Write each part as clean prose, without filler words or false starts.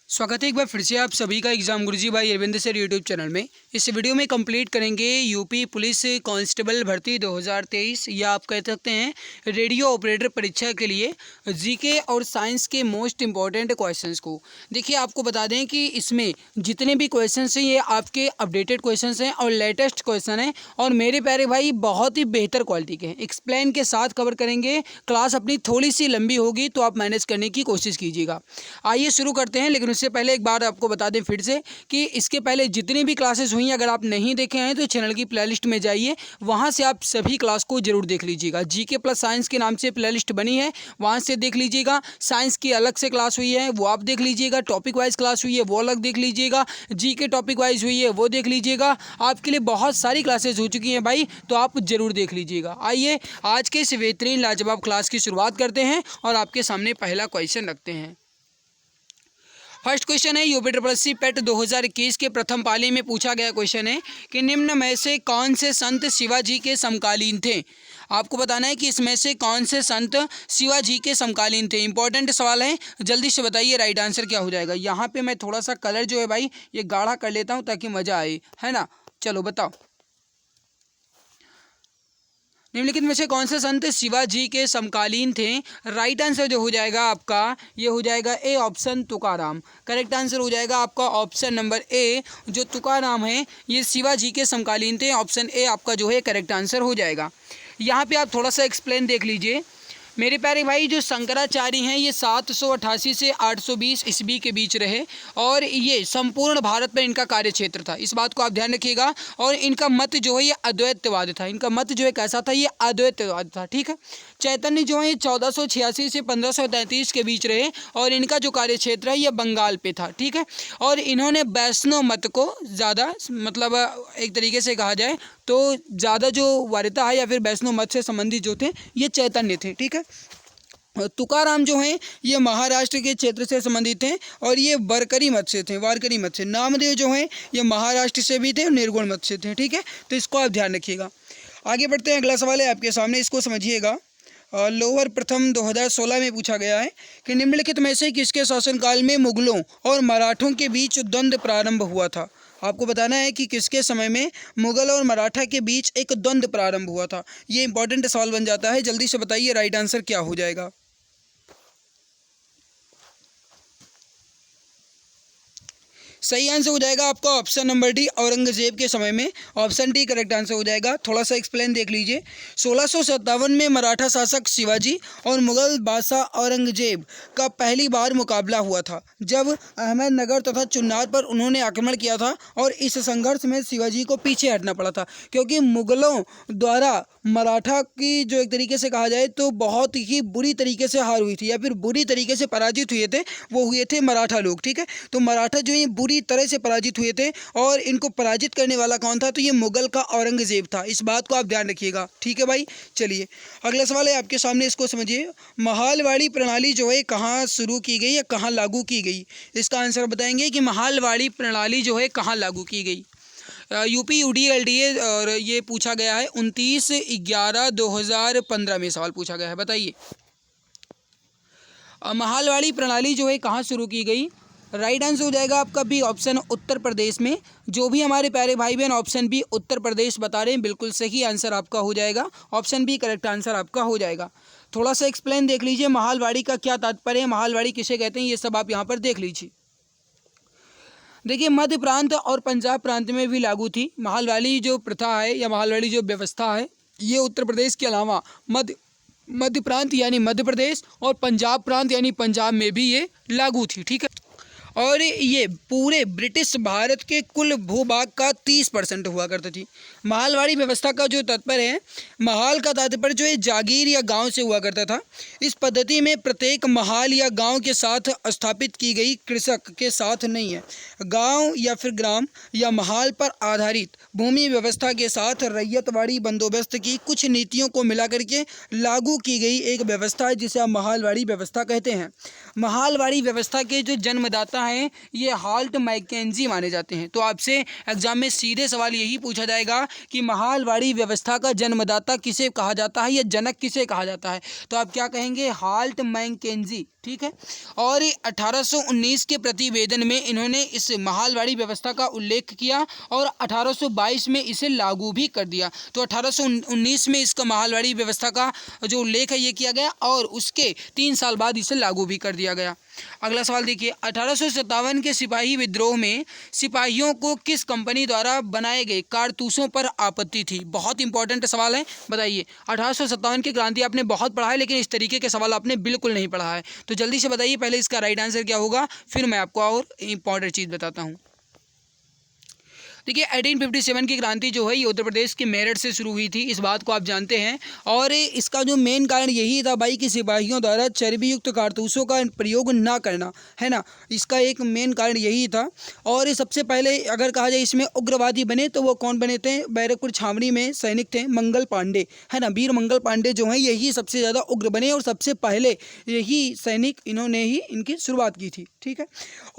स्वागत है एक बार फिर से आप सभी का एग्जाम गुरुजी भाई अरविंद सर यूट्यूब चैनल में। इस वीडियो में कंप्लीट करेंगे यूपी पुलिस कांस्टेबल भर्ती 2023 या आप कह सकते हैं रेडियो ऑपरेटर परीक्षा के लिए जीके और साइंस के मोस्ट इंपॉर्टेंट क्वेश्चंस को। देखिए आपको बता दें कि इसमें जितने भी क्वेश्चंस हैं ये आपके अपडेटेड क्वेश्चंस हैं और लेटेस्ट क्वेश्चन हैं और मेरे प्यारे भाई बहुत ही बेहतर क्वालिटी के हैं। एक्सप्लेन के साथ कवर करेंगे। क्लास अपनी थोड़ी सी लंबी होगी तो आप मैनेज करने की कोशिश कीजिएगा। आइए शुरू करते हैं, लेकिन उससे पहले एक बार आपको बता दें फिर से कि इसके पहले जितनी भी क्लासेस हुई अगर आप नहीं देखे हैं तो चैनल की प्लेलिस्ट में जाइए, वहां से आप सभी क्लास को जरूर देख लीजिएगा। जीके प्लस साइंस के नाम से प्लेलिस्ट बनी है, वहां से देख लीजिएगा। साइंस की अलग से क्लास हुई है वो आप देख लीजिएगा, टॉपिक वाइज क्लास हुई है वो अलग देख लीजिएगा, जीके टॉपिक वाइज हुई है वो देख लीजिएगा। आपके लिए बहुत सारी क्लासेस हो चुकी हैं भाई, तो आप जरूर देख लीजिएगा। आइए आज के इस बेहतरीन लाजवाब क्लास की शुरुआत करते हैं और आपके सामने पहला क्वेश्चन रखते हैं। फर्स्ट क्वेश्चन है यूपी ट्रिपल पेट 2021 के प्रथम पाली में पूछा गया क्वेश्चन है कि निम्न में से कौन से संत शिवाजी के समकालीन थे। आपको बताना है कि इसमें से कौन से संत शिवाजी के समकालीन थे। इंपॉर्टेंट सवाल है, जल्दी से बताइए राइट आंसर क्या हो जाएगा। यहाँ पे मैं थोड़ा सा कलर जो है भाई ये गाढ़ा कर लेता हूँ ताकि मज़ा आए, है ना। चलो बताओ, निम्नलिखित में से कौन से संत शिवाजी के समकालीन थे। राइट आंसर जो हो जाएगा आपका ये हो जाएगा A option Tukaram. Correct answer हो जाएगा आपका ऑप्शन नंबर ए, जो तुकाराम है ये शिवाजी के समकालीन थे। ऑप्शन ए आपका जो है करेक्ट आंसर हो जाएगा। यहाँ पे आप थोड़ा सा एक्सप्लेन देख लीजिए मेरे प्यारे भाई। जो शंकराचार्य हैं ये 788 से 820 ईस्वी के बीच रहे और ये संपूर्ण भारत में इनका कार्य क्षेत्र था, इस बात को आप ध्यान रखिएगा। और इनका मत जो है ये अद्वैतवाद था। इनका मत जो है कैसा था, ये अद्वैतवाद था, ठीक है। चैतन्य जो है ये 1486 से 1533 के बीच रहे और इनका जो कार्य क्षेत्र है ये बंगाल पे था, ठीक है। और इन्होंने वैष्णव मत को ज़्यादा मतलब एक तरीके से कहा जाए तो ज़्यादा जो वार्ता है या फिर वैष्णव मत से संबंधित जो थे ये चैतन्य थे, ठीक है। तुकाराम जो हैं ये महाराष्ट्र के क्षेत्र से संबंधित थे और ये वारकरी मत से थे, वारकरी मत से। नामदेव जो हैं ये महाराष्ट्र से भी थे और निर्गुण मत से थे, ठीक है। तो इसको आप ध्यान रखिएगा। आगे बढ़ते हैं, अगला सवाल है आपके सामने, इसको समझिएगा। लोअर प्रथम 2016 में पूछा गया है कि निम्नलिखित में से किसके शासनकाल में मुगलों और मराठों के बीच द्वंद्व प्रारंभ हुआ था। आपको बताना है कि किसके समय में मुगल और मराठा के बीच एक द्वंद्व प्रारंभ हुआ था। ये इंपॉर्टेंट सवाल बन जाता है, जल्दी से बताइए राइट आंसर क्या हो जाएगा। सही आंसर हो जाएगा आपका ऑप्शन नंबर डी, औरंगजेब के समय में। ऑप्शन डी करेक्ट आंसर हो जाएगा। थोड़ा सा एक्सप्लेन देख लीजिए। 1657 में मराठा शासक शिवाजी और मुगल बादशाह औरंगजेब का पहली बार मुकाबला हुआ था, जब अहमदनगर तथा चुन्नार पर उन्होंने आक्रमण किया था। और इस संघर्ष में शिवाजी को पीछे हटना पड़ा था, क्योंकि मुगलों द्वारा मराठा की जो एक तरीके से कहा जाए तो बहुत ही बुरी तरीके से हार हुई थी या फिर बुरी तरीके से पराजित हुए थे, वो हुए थे मराठा लोग, ठीक है। तो मराठा जो ये बुरी तरह से पराजित हुए थे और इनको पराजित करने वाला कौन था, तो ये मुगल का औरंगजेब था। इस बात को आप ध्यान रखिएगा, ठीक है भाई। चलिए अगला सवाल है आपके सामने, इसको समझिए। महालवाड़ी प्रणाली जो है कहाँ शुरू की गई या कहाँ लागू की गई। इसका आंसर बताएंगे कि महालवाड़ी प्रणाली जो है कहाँ लागू की गई। यूपी UDLDA और ये पूछा गया है 29/11/2015 में सवाल पूछा गया है। बताइए महालवाड़ी प्रणाली जो है कहाँ शुरू की गई। राइट आंसर हो जाएगा आपका बी ऑप्शन उत्तर प्रदेश में। जो भी हमारे प्यारे भाई बहन ऑप्शन बी उत्तर प्रदेश बता रहे हैं बिल्कुल सही आंसर आपका हो जाएगा। ऑप्शन बी करेक्ट आंसर आपका हो जाएगा। थोड़ा सा एक्सप्लेन देख लीजिए महालवाड़ी का क्या तात्पर्य है, महालवाड़ी किसे कहते हैं, ये सब आप यहाँ पर देख लीजिए। देखिए मध्य प्रांत और पंजाब प्रांत में भी लागू थी महालवाड़ी जो प्रथा है या महालवाड़ी जो व्यवस्था है। ये उत्तर प्रदेश के अलावा मध्य प्रांत यानी मध्य प्रदेश और पंजाब प्रांत यानी पंजाब में भी ये लागू थी, ठीक है। और ये पूरे ब्रिटिश भारत के कुल भूभाग का 30% हुआ करती थी। महालवाड़ी व्यवस्था का जो तात्पर्य है, महाल का तात्पर्य जो है जागीर या गांव से हुआ करता था। इस पद्धति में प्रत्येक महाल या गांव के साथ स्थापित की गई कृषक के साथ नहीं है। गांव या फिर ग्राम या महाल पर आधारित भूमि व्यवस्था के साथ रैयतवाड़ी बंदोबस्त की कुछ नीतियों को मिलाकर के लागू की गई एक व्यवस्था है, जिसे आप महालवाड़ी व्यवस्था कहते हैं। महालवाड़ी व्यवस्था के जो जन्मदाता हैं ये हाल्ट मैकेंजी माने जाते हैं। तो आपसे एग्जाम में सीधे सवाल यही पूछा जाएगा कि महालवाड़ी व्यवस्था का जन्मदाता किसे कहा जाता है या जनक किसे कहा जाता है, तो आप क्या कहेंगे, हाल्ट मैकेंजी, ठीक है। और 1819 के प्रतिवेदन में इन्होंने इस महालवाड़ी व्यवस्था का उल्लेख किया और 1822 में इसे लागू भी कर दिया। तो 1819 में इसका महालवाड़ी व्यवस्था का जो उल्लेख है ये किया गया और उसके 3 साल बाद इसे लागू भी कर दिया गया। अगला सवाल देखिए, 1857 के सिपाही विद्रोह में सिपाहियों को किस कंपनी द्वारा बनाए गए कारतूसों पर आपत्ति थी? बहुत इंपॉर्टेंट सवाल है, बताइए। 1857 की क्रांति आपने बहुत पढ़ा है लेकिन इस तरीके के सवाल आपने बिल्कुल नहीं पढ़ा है, तो जल्दी से बताइए पहले इसका राइट आंसर क्या होगा, फिर मैं आपको और इंपॉर्टेंट चीज़ बताता हूँ। देखिए 1857 की क्रांति जो है ये उत्तर प्रदेश के मेरठ से शुरू हुई थी, इस बात को आप जानते हैं। और इसका जो मेन कारण यही था भाई कि सिपाहियों द्वारा चर्बी युक्त कारतूसों का प्रयोग ना करना, है ना, इसका एक मेन कारण यही था। और सबसे पहले अगर कहा जाए इसमें उग्रवादी बने तो वो कौन बने थे? बैरकपुर छावनी में सैनिक थे मंगल पांडे, है ना, वीर मंगल पांडे जो हैं यही सबसे ज़्यादा उग्र बने और सबसे पहले यही सैनिक इन्होंने ही इनकी शुरुआत की थी, ठीक है।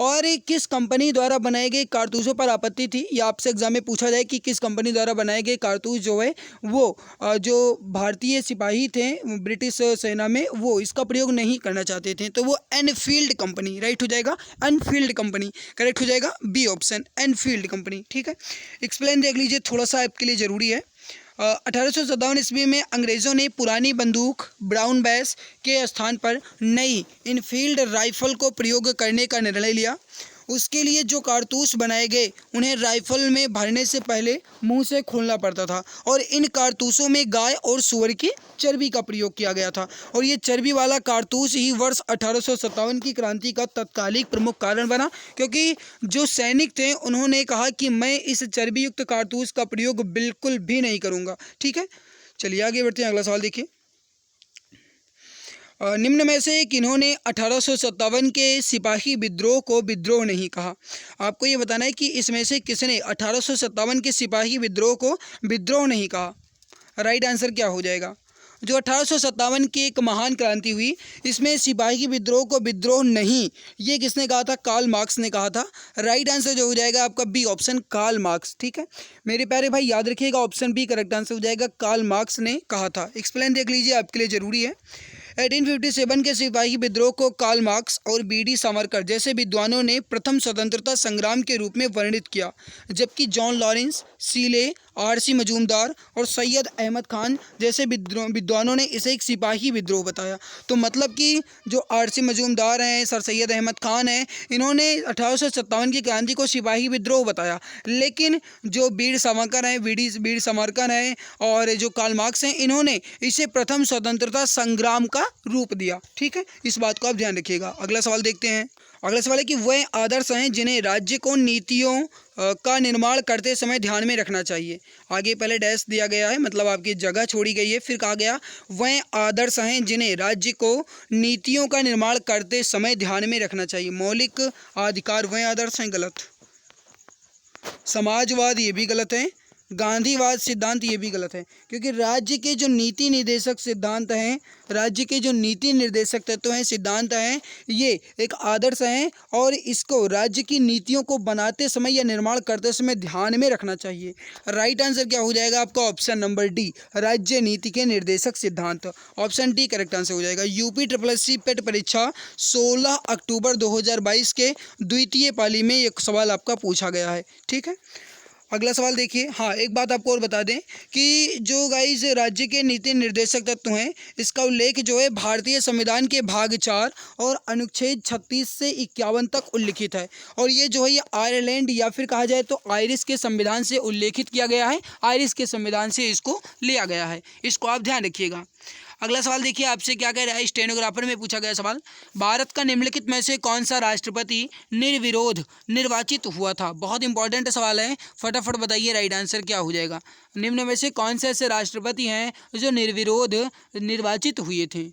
और किस कंपनी द्वारा बनाए गए कारतूसों पर आपत्ति थी? या आपसे एग्जाम में पूछा जाए कि किस कंपनी द्वारा बनाए गए कारतूस जो है वो जो भारतीय सिपाही थे ब्रिटिश सेना में वो इसका प्रयोग नहीं करना चाहते थे, तो वो एनफील्ड कंपनी राइट हो जाएगा, एनफील्ड कंपनी करेक्ट हो जाएगा, बी ऑप्शन एनफील्ड कंपनी, ठीक है। एक्सप्लेन देख लीजिए, थोड़ा सा आपके लिए ज़रूरी है। 1857 ईस्वी में अंग्रेज़ों ने पुरानी बंदूक ब्राउन बैस के स्थान पर नई इनफील्ड राइफल को प्रयोग करने का निर्णय लिया। उसके लिए जो कारतूस बनाए गए उन्हें राइफल में भरने से पहले मुंह से खोलना पड़ता था और इन कारतूसों में गाय और सूअर की चर्बी का प्रयोग किया गया था। और ये चर्बी वाला कारतूस ही वर्ष 1857 की क्रांति का तत्कालिक प्रमुख कारण बना, क्योंकि जो सैनिक थे उन्होंने कहा कि मैं इस चर्बी युक्त कारतूस का प्रयोग बिल्कुल भी नहीं करूँगा, ठीक है। चलिए आगे बढ़ते हैं, अगला सवाल देखिए। निम्न में से किन्होंने 1857 के सिपाही विद्रोह को विद्रोह नहीं कहा? आपको ये बताना है कि इसमें से किसने 1857 के सिपाही विद्रोह को विद्रोह नहीं कहा। राइट आंसर क्या हो जाएगा? जो 1857 की एक महान क्रांति हुई इसमें सिपाही विद्रोह को विद्रोह नहीं, ये किसने कहा था? कार्ल मार्क्स ने कहा था। राइट आंसर जो हो जाएगा आपका बी ऑप्शन कार्ल मार्क्स, ठीक है मेरे प्यारे भाई, याद रखिएगा ऑप्शन बी करेक्ट आंसर हो जाएगा, कार्ल मार्क्स ने कहा था। एक्सप्लेन देख लीजिए, आपके लिए ज़रूरी है। 1857 के सिपाही विद्रोह को कार्ल मार्क्स और बी.डी. सावरकर जैसे विद्वानों ने प्रथम स्वतंत्रता संग्राम के रूप में वर्णित किया, जबकि जॉन लॉरेंस, सीले, आर.सी. मजूमदार और सैयद अहमद खान जैसे विद्वानों ने इसे एक सिपाही विद्रोह बताया। तो मतलब कि जो आर.सी. मजूमदार हैं, सर सैयद अहमद खान हैं, इन्होंने 1857 की क्रांति को सिपाही विद्रोह बताया, लेकिन जो वीर सावरकर हैं, वीर सावरकर हैं और जो कार्ल मार्क्स हैं, इन्होंने इसे प्रथम स्वतंत्रता संग्राम का रूप दिया, ठीक है। इस बात को आप ध्यान रखिएगा। अगला सवाल देखते हैं। अगला सवाल है कि वह आदर्श हैं जिन्हें राज्य को नीतियों का निर्माण करते समय ध्यान में रखना चाहिए। आगे पहले डैश दिया गया है, मतलब आपकी जगह छोड़ी गई है, फिर कहा गया वह आदर्श हैं जिन्हें राज्य को नीतियों का निर्माण करते समय ध्यान में रखना चाहिए। मौलिक अधिकार वह आदर्श हैं, गलत। समाजवाद ये भी गलत है। गांधीवाद सिद्धांत ये भी गलत है, क्योंकि राज्य के जो नीति निर्देशक सिद्धांत हैं, राज्य के जो नीति निर्देशक तत्व हैं, सिद्धांत हैं, ये एक आदर्श हैं और इसको राज्य की नीतियों को बनाते समय या निर्माण करते समय ध्यान में रखना चाहिए। राइट आंसर क्या हो जाएगा आपका? ऑप्शन नंबर डी, राज्य नीति के निर्देशक सिद्धांत। ऑप्शन डी करेक्ट आंसर हो जाएगा। यूपी SSC पेट परीक्षा 16 अक्टूबर 2022 के द्वितीय पाली में एक सवाल आपका पूछा गया है, ठीक है। अगला सवाल देखिए। हाँ, एक बात आपको और बता दें कि जो गाइस राज्य के नीति निर्देशक तत्व हैं, इसका उल्लेख जो है भारतीय संविधान के भाग 4 और अनुच्छेद 36 से 51 तक उल्लिखित है। और ये जो है ये आयरलैंड या फिर कहा जाए तो आयरिश के संविधान से उल्लेखित किया गया है, आयरिश के संविधान से इसको लिया गया है, इसको आप ध्यान रखिएगा। अगला सवाल देखिए, आपसे क्या कह रहा है, स्टेनोग्राफर में पूछा गया सवाल। भारत का निम्नलिखित में से कौन सा राष्ट्रपति निर्विरोध निर्वाचित हुआ था? बहुत इंपॉर्टेंट सवाल है, फटाफट बताइए राइट आंसर क्या हो जाएगा। निम्न में से कौन से ऐसे राष्ट्रपति हैं जो निर्विरोध निर्वाचित हुए थे?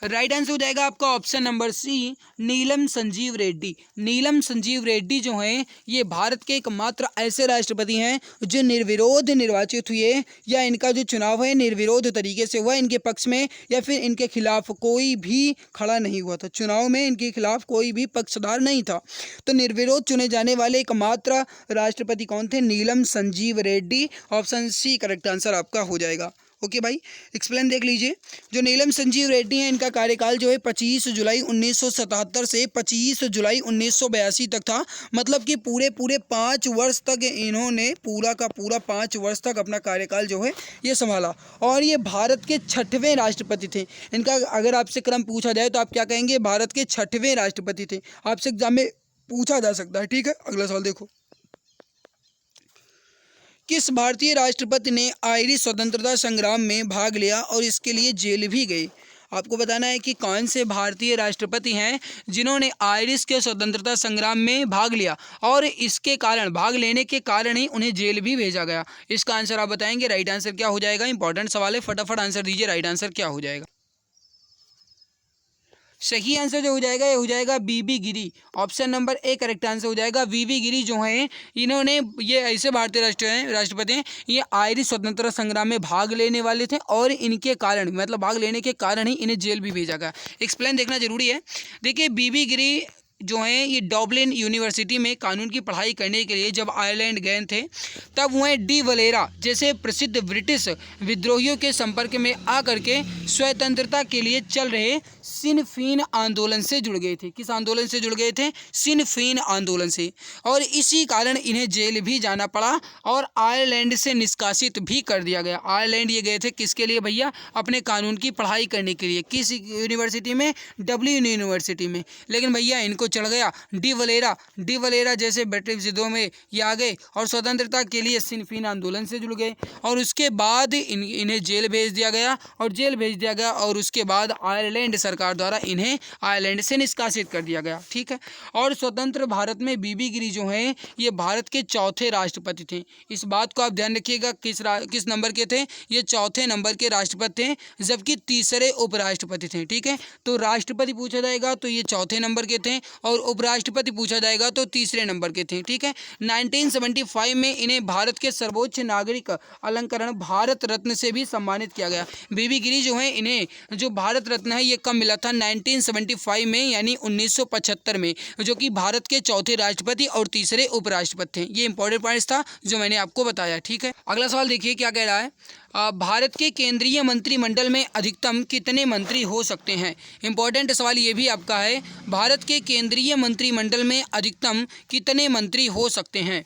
राइट आंसर हो जाएगा आपका ऑप्शन नंबर सी, नीलम संजीव रेड्डी। नीलम संजीव रेड्डी जो हैं ये भारत के एकमात्र ऐसे राष्ट्रपति हैं जो निर्विरोध निर्वाचित हुए, या इनका जो चुनाव है निर्विरोध तरीके से हुआ, इनके पक्ष में या फिर इनके खिलाफ कोई भी खड़ा नहीं हुआ था, चुनाव में इनके खिलाफ कोई भी पक्षधार नहीं था। तो निर्विरोध चुने जाने वाले एकमात्र राष्ट्रपति कौन थे? Neelam Sanjiva Reddy. Option C correct answer आपका हो जाएगा। ओके भाई, एक्सप्लेन देख लीजिए। जो नीलम संजीव रेड्डी हैं, इनका कार्यकाल जो है 25 जुलाई 1977 से 25 जुलाई 1982 तक था। मतलब कि पूरे 5 वर्ष तक इन्होंने पूरा का पूरा 5 वर्ष तक अपना कार्यकाल जो है ये संभाला। और ये भारत के 6वें राष्ट्रपति थे। इनका अगर आपसे क्रम पूछा जाए तो आप क्या कहेंगे? भारत के 6वें राष्ट्रपति थे। आपसे एग्जाम में पूछा जा सकता है, ठीक है। अगला सवाल देखो, किस भारतीय राष्ट्रपति ने आयरिश स्वतंत्रता संग्राम में भाग लिया और इसके लिए जेल भी गए? आपको बताना है कि कौन से भारतीय राष्ट्रपति हैं जिन्होंने आयरिश के स्वतंत्रता संग्राम में भाग लिया और इसके कारण, भाग लेने के कारण ही उन्हें जेल भी भेजा गया। इसका आंसर आप बताएंगे। राइट आंसर क्या हो जाएगा? इंपॉर्टेंट सवाल है, फटाफट आंसर दीजिए। राइट आंसर क्या हो जाएगा? सही आंसर जो हो जाएगा ये हो जाएगा V V Giri. Option number A correct answer हो जाएगा। बीबी गिरी जो हैं, इन्होंने, ये ऐसे भारतीय राष्ट्रपति हैं, ये आयरिश स्वतंत्रता संग्राम में भाग लेने वाले थे और इनके कारण, मतलब भाग लेने के कारण ही इन्हें जेल भी भेजा गया। एक्सप्लेन देखना जरूरी है। देखिए, बीबी गिरी जो हैं ये डब्लिन यूनिवर्सिटी में कानून की पढ़ाई करने के लिए जब आयरलैंड गए थे, तब वह डी वलेरा जैसे प्रसिद्ध ब्रिटिश विद्रोहियों के संपर्क में आकर के स्वतंत्रता के लिए चल रहे सिन फेन आंदोलन से जुड़ गए थे। किस आंदोलन से जुड़ गए थे? सिन फेन आंदोलन से। और इसी कारण इन्हें जेल भी जाना पड़ा और आयरलैंड से निष्कासित भी कर दिया गया। आयरलैंड ये गए थे किसके लिए भैया? अपने कानून की पढ़ाई करने के लिए। किस यूनिवर्सिटी में? डब्ल्यू यूनिवर्सिटी में। लेकिन भैया इनको चढ़ गया डी वलेरा जैसे ब्रिटिश युद्धों में ये आ गए और स्वतंत्रता के लिए सिन फेन आंदोलन से जुड़ गए और उसके बाद इन्हें जेल भेज दिया गया और उसके बाद आयरलैंड सरकार द्वारा इन्हें आयरलैंड से निष्कासित कर दिया गया। ठीक है। और स्वतंत्र भारत में बीबी गिरी जो हैं ये भारत के 4थे राष्ट्रपति थे। इस बात को आप ध्यान रखिएगा। किस नंबर के थे? ये 4थे नंबर के राष्ट्रपति थे, जबकि 3रे उपराष्ट्रपति थे। ठीक है। तो राष्ट्रपति पूछा जाएगा तो ये 4थे नंबर के थे और उपराष्ट्रपति पूछा जाएगा तो 3रे नंबर के थे। ठीक है। 1975 में इन्हें भारत के सर्वोच्च नागरिक अलंकरण भारत रत्न से भी सम्मानित किया गया। बीबी गिरी जो है, इन्हें जो भारत रत्न है ये कब मिला था? 1975 में, यानी 1975 में, जो कि भारत के 4थे राष्ट्रपति और 3रे उपराष्ट्रपति थे। ये इंपॉर्टेंट पॉइंट्स था जो मैंने आपको बताया। ठीक है। अगला सवाल देखिए क्या कह रहा है। भारत के केंद्रीय मंत्रिमंडल में अधिकतम कितने मंत्री हो सकते हैं? इंपॉर्टेंट सवाल ये भी आपका है। भारत के केंद्रीय मंत्रिमंडल में अधिकतम कितने मंत्री हो सकते हैं?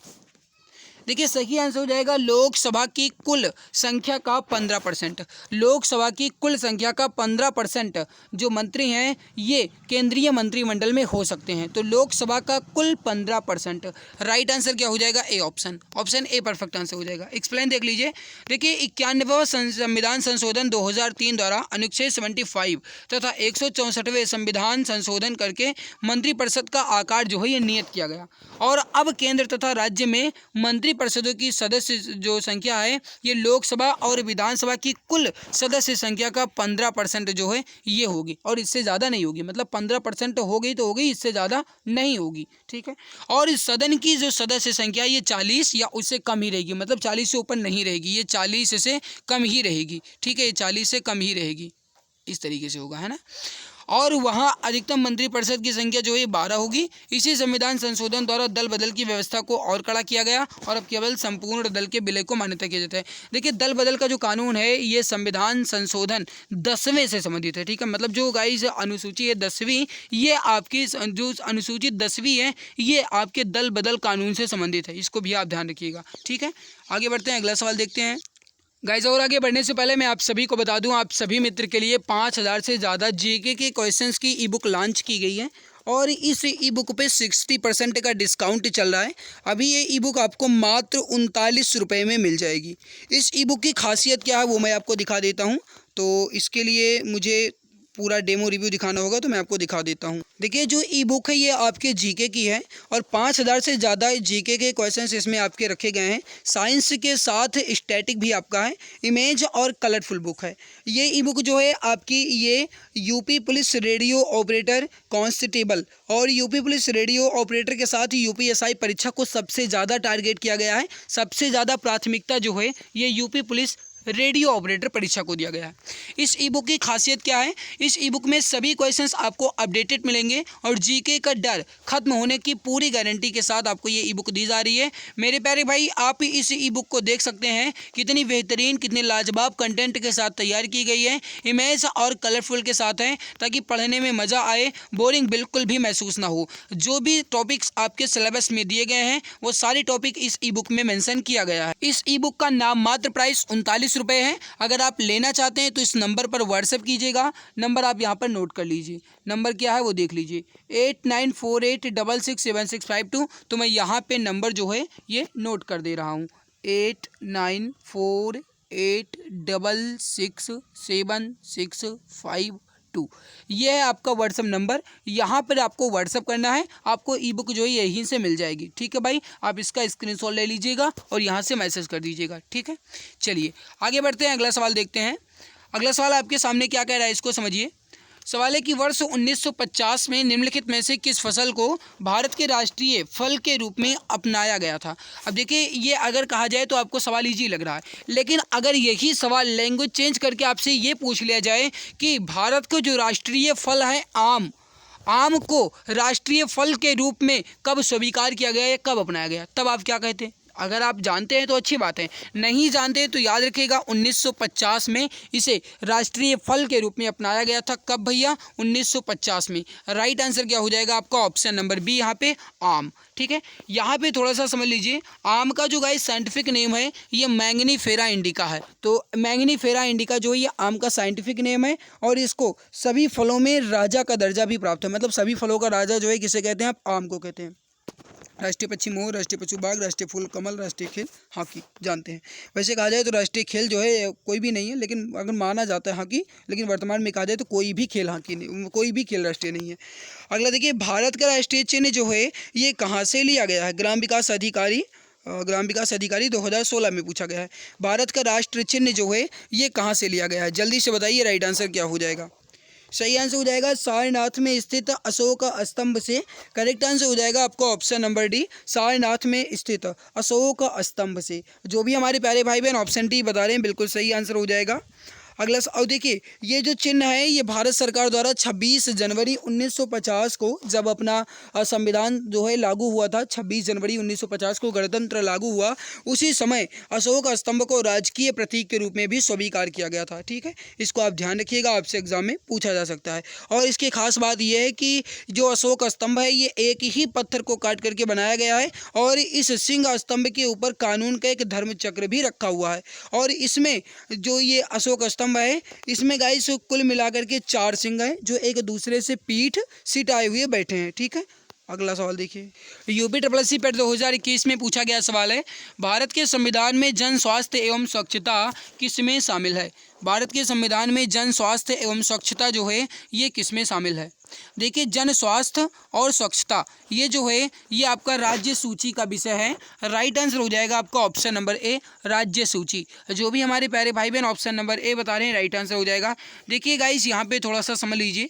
देखिए, सही आंसर हो जाएगा लोकसभा की कुल संख्या का 15%। लोकसभा की कुल संख्या का 15% जो मंत्री हैं ये केंद्रीय मंत्रिमंडल में हो सकते हैं। तो लोकसभा का कुल 15%। राइट आंसर क्या हो जाएगा? A option a perfect answer हो जाएगा। एक्सप्लेन देख लीजिए। देखिए, 91वां संविधान संशोधन 2003 द्वारा अनुच्छेद 75 तथा 164वें संविधान संशोधन करके मंत्रिपरिषद का आकार जो है ये नियत किया गया और अब केंद्र तथा राज्य में मंत्री परिषदों की सदस्य जो संख्या है ये लोकसभा और विधानसभा की कुल सदस्य संख्या का 15% जो है ये होगी और इससे ज़्यादा नहीं होगी। मतलब 15% हो गई तो हो गई, इससे ज़्यादा नहीं होगी। ठीक है। और इस सदन की जो सदस्य संख्या ये 40 या उससे कम ही रहेगी। मतलब 40 से ऊपर नहीं रहेगी, ये 40 से कम ही रहेगी। ठीक है, ये 40 से कम ही रहेगी। इस तरीके से होगा, है ना। और वहाँ अधिकतम मंत्रिपरिषद की संख्या जो है 12 होगी। इसी संविधान संशोधन द्वारा दल बदल की व्यवस्था को और कड़ा किया गया और अब केवल संपूर्ण दल के विलय को मान्यता किया जाता है। देखिए, दल बदल का जो कानून है ये संविधान संशोधन 10वें से संबंधित है। ठीक है। मतलब जो गाइस अनुसूची है 10वीं, ये आपकी जो अनुसूची 10वीं है ये आपके दल बदल कानून से संबंधित है। इसको भी आप ध्यान रखिएगा। ठीक है। आगे बढ़ते हैं, अगला सवाल देखते हैं गाइज। और आगे बढ़ने से पहले मैं आप सभी को बता दूं, आप सभी मित्र के लिए 5000 से ज़्यादा जीके के क्वेश्चंस की ई बुक लॉन्च की गई है और इस ई बुक पे 60% का डिस्काउंट चल रहा है। अभी ये ई बुक आपको मात्र 39 रुपये में मिल जाएगी। इस ई बुक की खासियत क्या है वो मैं आपको दिखा देता हूँ। तो इसके लिए मुझे पूरा डेमो रिव्यू दिखाना होगा तो मैं आपको दिखा देता हूँ। देखिए, जो ई बुक है ये आपके जीके की है और 5000 से ज़्यादा जीके के क्वेश्चंस इसमें आपके रखे गए हैं। साइंस के साथ स्टैटिक भी आपका है, इमेज और कलरफुल बुक है। ये ई बुक जो है आपकी ये UP police radio operator constable और यूपी पुलिस रेडियो ऑपरेटर के साथ यूपीएसआई परीक्षा को सबसे ज़्यादा टारगेट किया गया है। सबसे ज़्यादा प्राथमिकता जो है ये यूपी पुलिस रेडियो ऑपरेटर परीक्षा को दिया गया है। इस ई बुक की खासियत क्या है? इस ई बुक में सभी क्वेश्चंस आपको अपडेटेड मिलेंगे और जीके का डर खत्म होने की पूरी गारंटी के साथ आपको ये ई बुक दी जा रही है। मेरे प्यारे भाई, आप इस ई बुक को देख सकते हैं कितनी बेहतरीन, कितने लाजवाब कंटेंट के साथ तैयार की गई है। इमेज और कलरफुल के साथ है ताकि पढ़ने में मज़ा आए, बोरिंग बिल्कुल भी महसूस ना हो। जो भी टॉपिक्स आपके सिलेबस में दिए गए हैं वो सारे टॉपिक इस ई बुक में मेंशन किया गया है। इस ई बुक का नाम मात्र प्राइस 39 रुपये है। अगर आप लेना चाहते हैं तो इस नंबर पर व्हाट्सएप कीजिएगा। नंबर आप यहाँ पर नोट कर लीजिए। नंबर क्या है वो देख लीजिए, 8948667652। तो मैं यहाँ पे नंबर जो है ये नोट कर दे रहा हूँ, 8948667652। ये है आपका व्हाट्सअप नंबर। यहाँ पर आपको व्हाट्सअप करना है, आपको ई बुक जो है यहीं से मिल जाएगी। ठीक है भाई, आप इसका स्क्रीनशॉट ले लीजिएगा और यहाँ से मैसेज कर दीजिएगा। ठीक है, चलिए आगे बढ़ते हैं, अगला सवाल देखते हैं। अगला सवाल आपके सामने क्या कह रहा है इसको समझिए। सवाल है कि वर्ष 1950 में निम्नलिखित में से किस फसल को भारत के राष्ट्रीय फल के रूप में अपनाया गया था? अब देखिए, ये अगर कहा जाए तो आपको सवाल इजी लग रहा है, लेकिन अगर यही सवाल लैंग्वेज चेंज करके आपसे ये पूछ लिया जाए कि भारत का जो राष्ट्रीय फल है आम, आम को राष्ट्रीय फल के रूप में कब स्वीकार किया गया या कब अपनाया गया, तब आप क्या कहते हैं? अगर आप जानते हैं तो अच्छी बात है, नहीं जानते हैं तो याद रखिएगा 1950 में इसे राष्ट्रीय फल के रूप में अपनाया गया था। कब भैया? 1950 में। राइट आंसर क्या हो जाएगा आपका? ऑप्शन नंबर बी, यहाँ पे आम। ठीक है, यहाँ पे थोड़ा सा समझ लीजिए, आम का जो गाइस साइंटिफिक नेम है ये मैंगनीफेरा इंडिका है। तो मैंगनीफेरा इंडिका जो है ये आम का साइंटिफिक नेम है और इसको सभी फलों में राजा का दर्जा भी प्राप्त है। मतलब सभी फलों का राजा जो है किसे कहते हैं? आप आम को कहते हैं। राष्ट्रीय पक्षी मोर, राष्ट्रीय पशु बाघ, राष्ट्रीय फूल कमल, राष्ट्रीय खेल हॉकी, जानते हैं। वैसे कहा जाए तो राष्ट्रीय खेल जो है कोई भी नहीं है, लेकिन अगर माना जाता है हॉकी, लेकिन वर्तमान में कहा जाए तो कोई भी खेल हॉकी नहीं, कोई भी खेल राष्ट्रीय नहीं है। अगला देखिए, भारत का राष्ट्रीय चिन्ह जो है ये कहाँ से लिया गया है? ग्राम विकास अधिकारी 2016 में पूछा गया है। भारत का राष्ट्रीय चिन्ह जो है ये कहाँ से लिया गया है? जल्दी से बताइए, राइट आंसर क्या हो जाएगा? सही आंसर हो जाएगा सारनाथ में स्थित अशोक स्तंभ से। करेक्ट आंसर हो जाएगा आपका ऑप्शन नंबर डी, सारनाथ में स्थित अशोक स्तंभ से। जो भी हमारे प्यारे भाई बहन ऑप्शन डी बता रहे हैं बिल्कुल सही आंसर हो जाएगा। अगला और देखिए, ये जो चिन्ह है ये भारत सरकार द्वारा 26 जनवरी 1950 को, जब अपना संविधान जो है लागू हुआ था, 26 जनवरी 1950 को गणतंत्र लागू हुआ, उसी समय अशोक स्तंभ को राजकीय प्रतीक के रूप में भी स्वीकार किया गया था। ठीक है, इसको आप ध्यान रखिएगा, आपसे एग्जाम में पूछा जा सकता है। और इसकी खास बात यह है कि जो अशोक स्तंभ है ये एक ही पत्थर को काट करके बनाया गया है और इस सिंह स्तंभ के ऊपर कानून का एक धर्म चक्र भी रखा हुआ है। और इसमें जो ये अशोक स्तंभ है इसमें गाइस कुल मिलाकर के 4 सिंह हैं जो एक दूसरे से पीठ सिटाए हुए बैठे हैं। ठीक है, अगला सवाल देखिए, यूपी पेट 2021 में पूछा गया सवाल है, भारत के संविधान में जन स्वास्थ्य एवं स्वच्छता किसमें शामिल है? भारत के संविधान में जन स्वास्थ्य एवं स्वच्छता जो है ये किसमें शामिल है? देखिए, जन स्वास्थ्य और स्वच्छता ये जो है ये आपका राज्य सूची का विषय है। राइट आंसर हो जाएगा आपका ऑप्शन नंबर ए, राज्य सूची। जो भी हमारे प्यारे भाई बहन ऑप्शन नंबर ए बता रहे हैं राइट आंसर हो जाएगा। देखिए गाइस, यहाँ पे थोड़ा सा समझ लीजिए,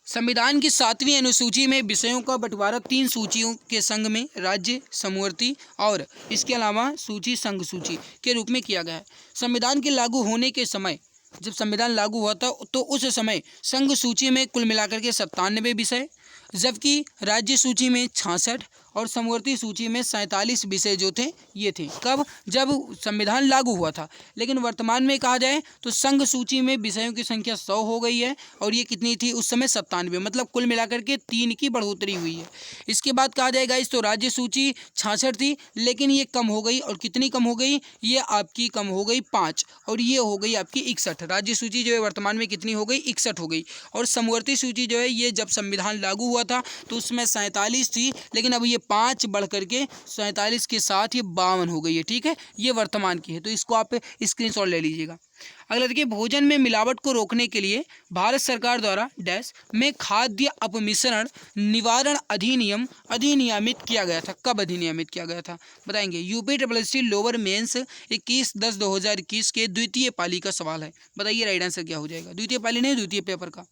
संविधान की 7वीं अनुसूची में विषयों का बंटवारा 3 सूचियों के संघ में, राज्य, समवर्ती और इसके अलावा सूची संघ सूची के रूप में किया गया है। संविधान के लागू होने के समय, जब संविधान लागू हुआ था तो उस समय संघ सूची में कुल मिलाकर के 97 विषय, जबकि राज्य सूची में 66 और समवर्ती सूची में 47 विषय जो थे ये थे। कब? जब संविधान लागू हुआ था। लेकिन वर्तमान में कहा जाए तो संघ सूची में विषयों की संख्या 100 हो गई है और ये कितनी थी उस समय? 97। मतलब कुल मिलाकर के 3 की बढ़ोतरी हुई है। इसके बाद कहा जाएगा इस तो राज्य सूची 66 थी, लेकिन ये कम हो गई। और कितनी कम हो गई? ये आपकी कम हो गई 5 और ये हो गई आपकी 61। राज्य सूची जो है वर्तमान में कितनी हो गई? 61 हो गई। और समवर्ती सूची जो है ये जब संविधान लागू हुआ था तो उसमें 47 थी, लेकिन अब ये 5 बढ़ करके 47 के साथ ये 52 हो गई है। ठीक है, ये वर्तमान की है, तो इसको आप स्क्रीनशॉट ले लीजिएगा। अगला देखिए, भोजन में मिलावट को रोकने के लिए भारत सरकार द्वारा डैश में खाद्य अपमिश्रण निवारण अधिनियम अधिनियमित किया गया था। कब अधिनियमित किया गया था बताएंगे? यूपी लोअर मेंस 21/10/2021 के द्वितीय पाली का सवाल है। बताइए राइट आंसर क्या हो जाएगा? द्वितीय पाली नहीं, द्वितीय पेपर का।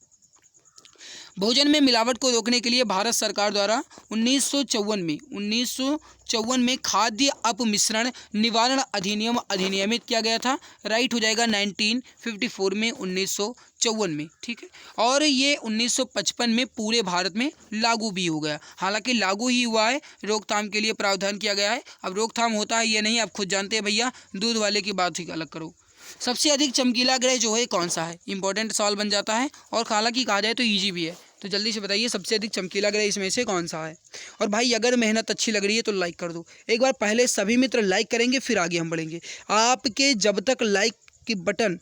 भोजन में मिलावट को रोकने के लिए भारत सरकार द्वारा 1954 में खाद्य अपमिश्रण निवारण अधिनियम अधिनियमित किया गया था। राइट हो जाएगा 1954 में, 1954 में, ठीक है। और ये 1955 में पूरे भारत में लागू भी हो गया। हालांकि लागू ही हुआ है, रोकथाम के लिए प्रावधान किया गया है। अब रोकथाम होता है ये नहीं, आप खुद जानते हैं भैया, दूध वाले की बात ही अलग करो। सबसे अधिक चमकीला ग्रह जो है कौन सा है? इंपॉर्टेंट सवाल बन जाता है और हालांकि कहा जाए तो ईजी भी है। तो जल्दी से बताइए सबसे अधिक चमकीला ग्रह इसमें से कौन सा है? और भाई अगर मेहनत अच्छी लग रही है तो लाइक कर दो। एक बार पहले सभी मित्र लाइक करेंगे, फिर आगे हम बढ़ेंगे। आपके जब तक लाइक की बटन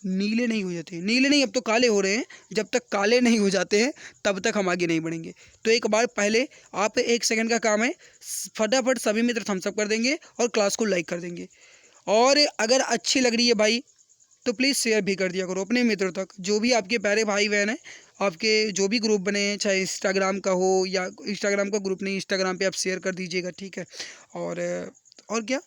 नीले नहीं हो जाते, नीले नहीं, अब तो काले हो रहे हैं, जब तक काले नहीं हो जाते हैं तब तक हम आगे नहीं बढ़ेंगे। तो एक बार पहले आप 1 सेकंड का काम है, फटाफट सभी मित्र थम्स अप कर देंगे और क्लास को लाइक कर देंगे। और अगर अच्छी लग रही है भाई तो प्लीज़ शेयर भी कर दिया करो अपने मित्रों तक। जो भी आपके प्यारे भाई बहन हैं, आपके जो भी ग्रुप बने हैं, चाहे इंस्टाग्राम का हो या इंस्टाग्राम का ग्रुप नहीं, इंस्टाग्राम पे आप शेयर कर दीजिएगा, ठीक है। और क्या,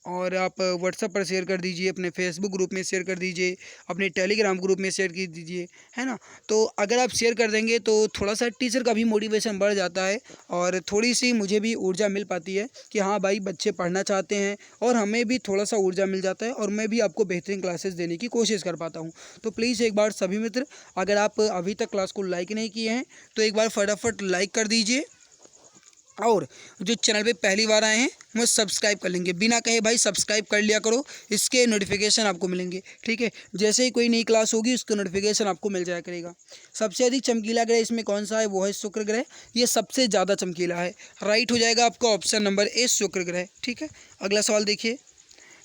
और आप व्हाट्सएप पर शेयर कर दीजिए, अपने फेसबुक ग्रुप में शेयर कर दीजिए, अपने टेलीग्राम ग्रुप में शेयर कर दीजिए, है ना। तो अगर आप शेयर कर देंगे तो थोड़ा सा टीचर का भी मोटिवेशन बढ़ जाता है और थोड़ी सी मुझे भी ऊर्जा मिल पाती है कि हाँ भाई बच्चे पढ़ना चाहते हैं, और हमें भी थोड़ा सा ऊर्जा मिल जाता है और मैं भी आपको बेहतरीन क्लासेस देने की कोशिश कर पाता हूँ। तो प्लीज़ एक बार सभी मित्र, अगर आप अभी तक क्लास को लाइक नहीं किए हैं तो एक बार फटाफट लाइक कर दीजिए, और जो चैनल पे पहली बार आए हैं वो सब्सक्राइब कर लेंगे, बिना कहे भाई सब्सक्राइब कर लिया करो, इसके नोटिफिकेशन आपको मिलेंगे, ठीक है। जैसे ही कोई नई क्लास होगी उसका नोटिफिकेशन आपको मिल जाया करेगा। सबसे अधिक चमकीला ग्रह इसमें कौन सा है? वो है शुक्र ग्रह, ये सबसे ज़्यादा चमकीला है। राइट हो जाएगा आपका ऑप्शन नंबर ए, शुक्र ग्रह, ठीक है। अगला सवाल देखिए,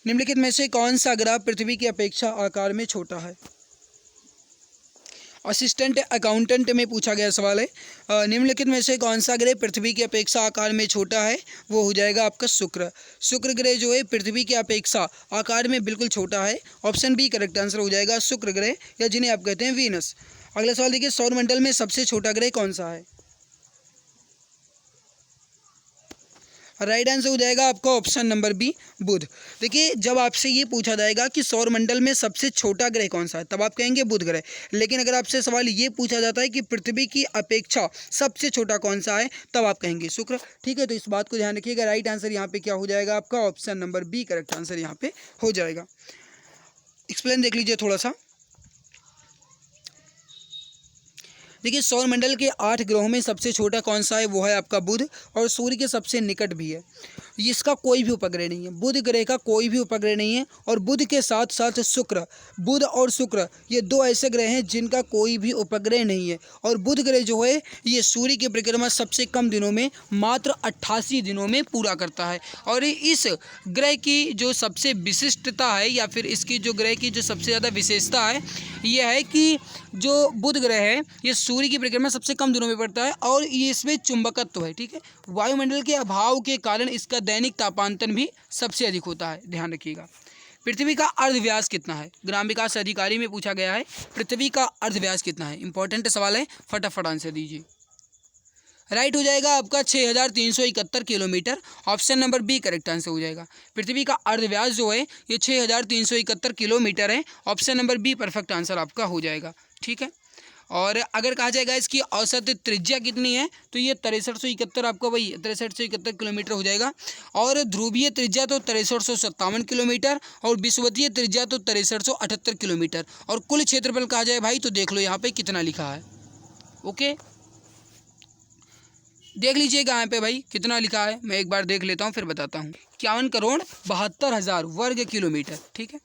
निम्नलिखित में से कौन सा ग्रह पृथ्वी की अपेक्षा आकार में छोटा है? असिस्टेंट अकाउंटेंट में पूछा गया सवाल है। निम्नलिखित में से कौन सा ग्रह पृथ्वी की अपेक्षा आकार में छोटा है? वो हो जाएगा आपका शुक्र। शुक्र ग्रह जो है पृथ्वी की अपेक्षा आकार में बिल्कुल छोटा है। ऑप्शन बी करेक्ट आंसर हो जाएगा, शुक्र ग्रह, या जिन्हें आप कहते हैं वीनस। अगला सवाल देखिए, सौरमंडल में सबसे छोटा ग्रह कौन सा है? राइट आंसर हो जाएगा आपका ऑप्शन नंबर बी, बुध। देखिए जब आपसे ये पूछा जाएगा कि सौरमंडल में सबसे छोटा ग्रह कौन सा है, तब आप कहेंगे बुध ग्रह। लेकिन अगर आपसे सवाल ये पूछा जाता है कि पृथ्वी की अपेक्षा सबसे छोटा कौन सा है, तब आप कहेंगे शुक्र, ठीक है। तो इस बात को ध्यान रखिएगा। राइट आंसर यहाँ पे क्या हो जाएगा आपका? Option number B correct answer यहाँ पे हो जाएगा। एक्सप्लेन देख लीजिए थोड़ा सा। देखिए सौरमंडल के 8 ग्रहों में सबसे छोटा कौन सा है? वो है आपका बुध, और सूर्य के सबसे निकट भी है। इसका कोई भी उपग्रह नहीं है, बुध ग्रह का कोई भी उपग्रह नहीं है। और बुध के साथ साथ शुक्र, बुध और शुक्र ये दो ऐसे ग्रह हैं जिनका कोई भी उपग्रह नहीं है। और बुध ग्रह जो है ये सूर्य की परिक्रमा सबसे कम दिनों में, मात्र 88 दिनों में पूरा करता है। और इस ग्रह की जो सबसे विशिष्टता है, या फिर इसकी जो ग्रह की जो सबसे ज़्यादा विशेषता है, यह है कि जो बुध ग्रह है ये सूर्य की परिक्रमा सबसे कम दिनों में पड़ता है, और ये इसमें चुंबकत्व है, ठीक है। वायुमंडल के अभाव के कारण इसका दैनिक तापांतन भी सबसे अधिक होता है, ध्यान रखिएगा। पृथ्वी का अर्धव्यास कितना है? ग्राम विकास अधिकारी में पूछा गया है, पृथ्वी का अर्धव्यास कितना है? इंपॉर्टेंट सवाल है, फटाफट आंसर दीजिए। राइट हो जाएगा आपका 6371 kilometre. Option number B correct answer हो जाएगा। पृथ्वी का अर्धव्यास जो है ये 6371 किलोमीटर है। Option number be perfect answer आपका हो जाएगा, ठीक है। और अगर कहा जाएगा इसकी औसत त्रिज्या कितनी है, तो ये 6371 आपका वही 6371 किलोमीटर हो जाएगा। और ध्रुवीय त्रिज्या तो 6357 किलोमीटर, और विषुवतीय त्रिज्या तो 6378 किलोमीटर। और कुल क्षेत्रफल कहा जाए भाई तो देख लो यहाँ पे कितना लिखा है, ओके देख लीजिएगा यहाँ पे भाई कितना लिखा है, मैं एक बार देख लेता हूँ फिर बताता हूँ। 51,72,000 वर्ग किलोमीटर, ठीक है।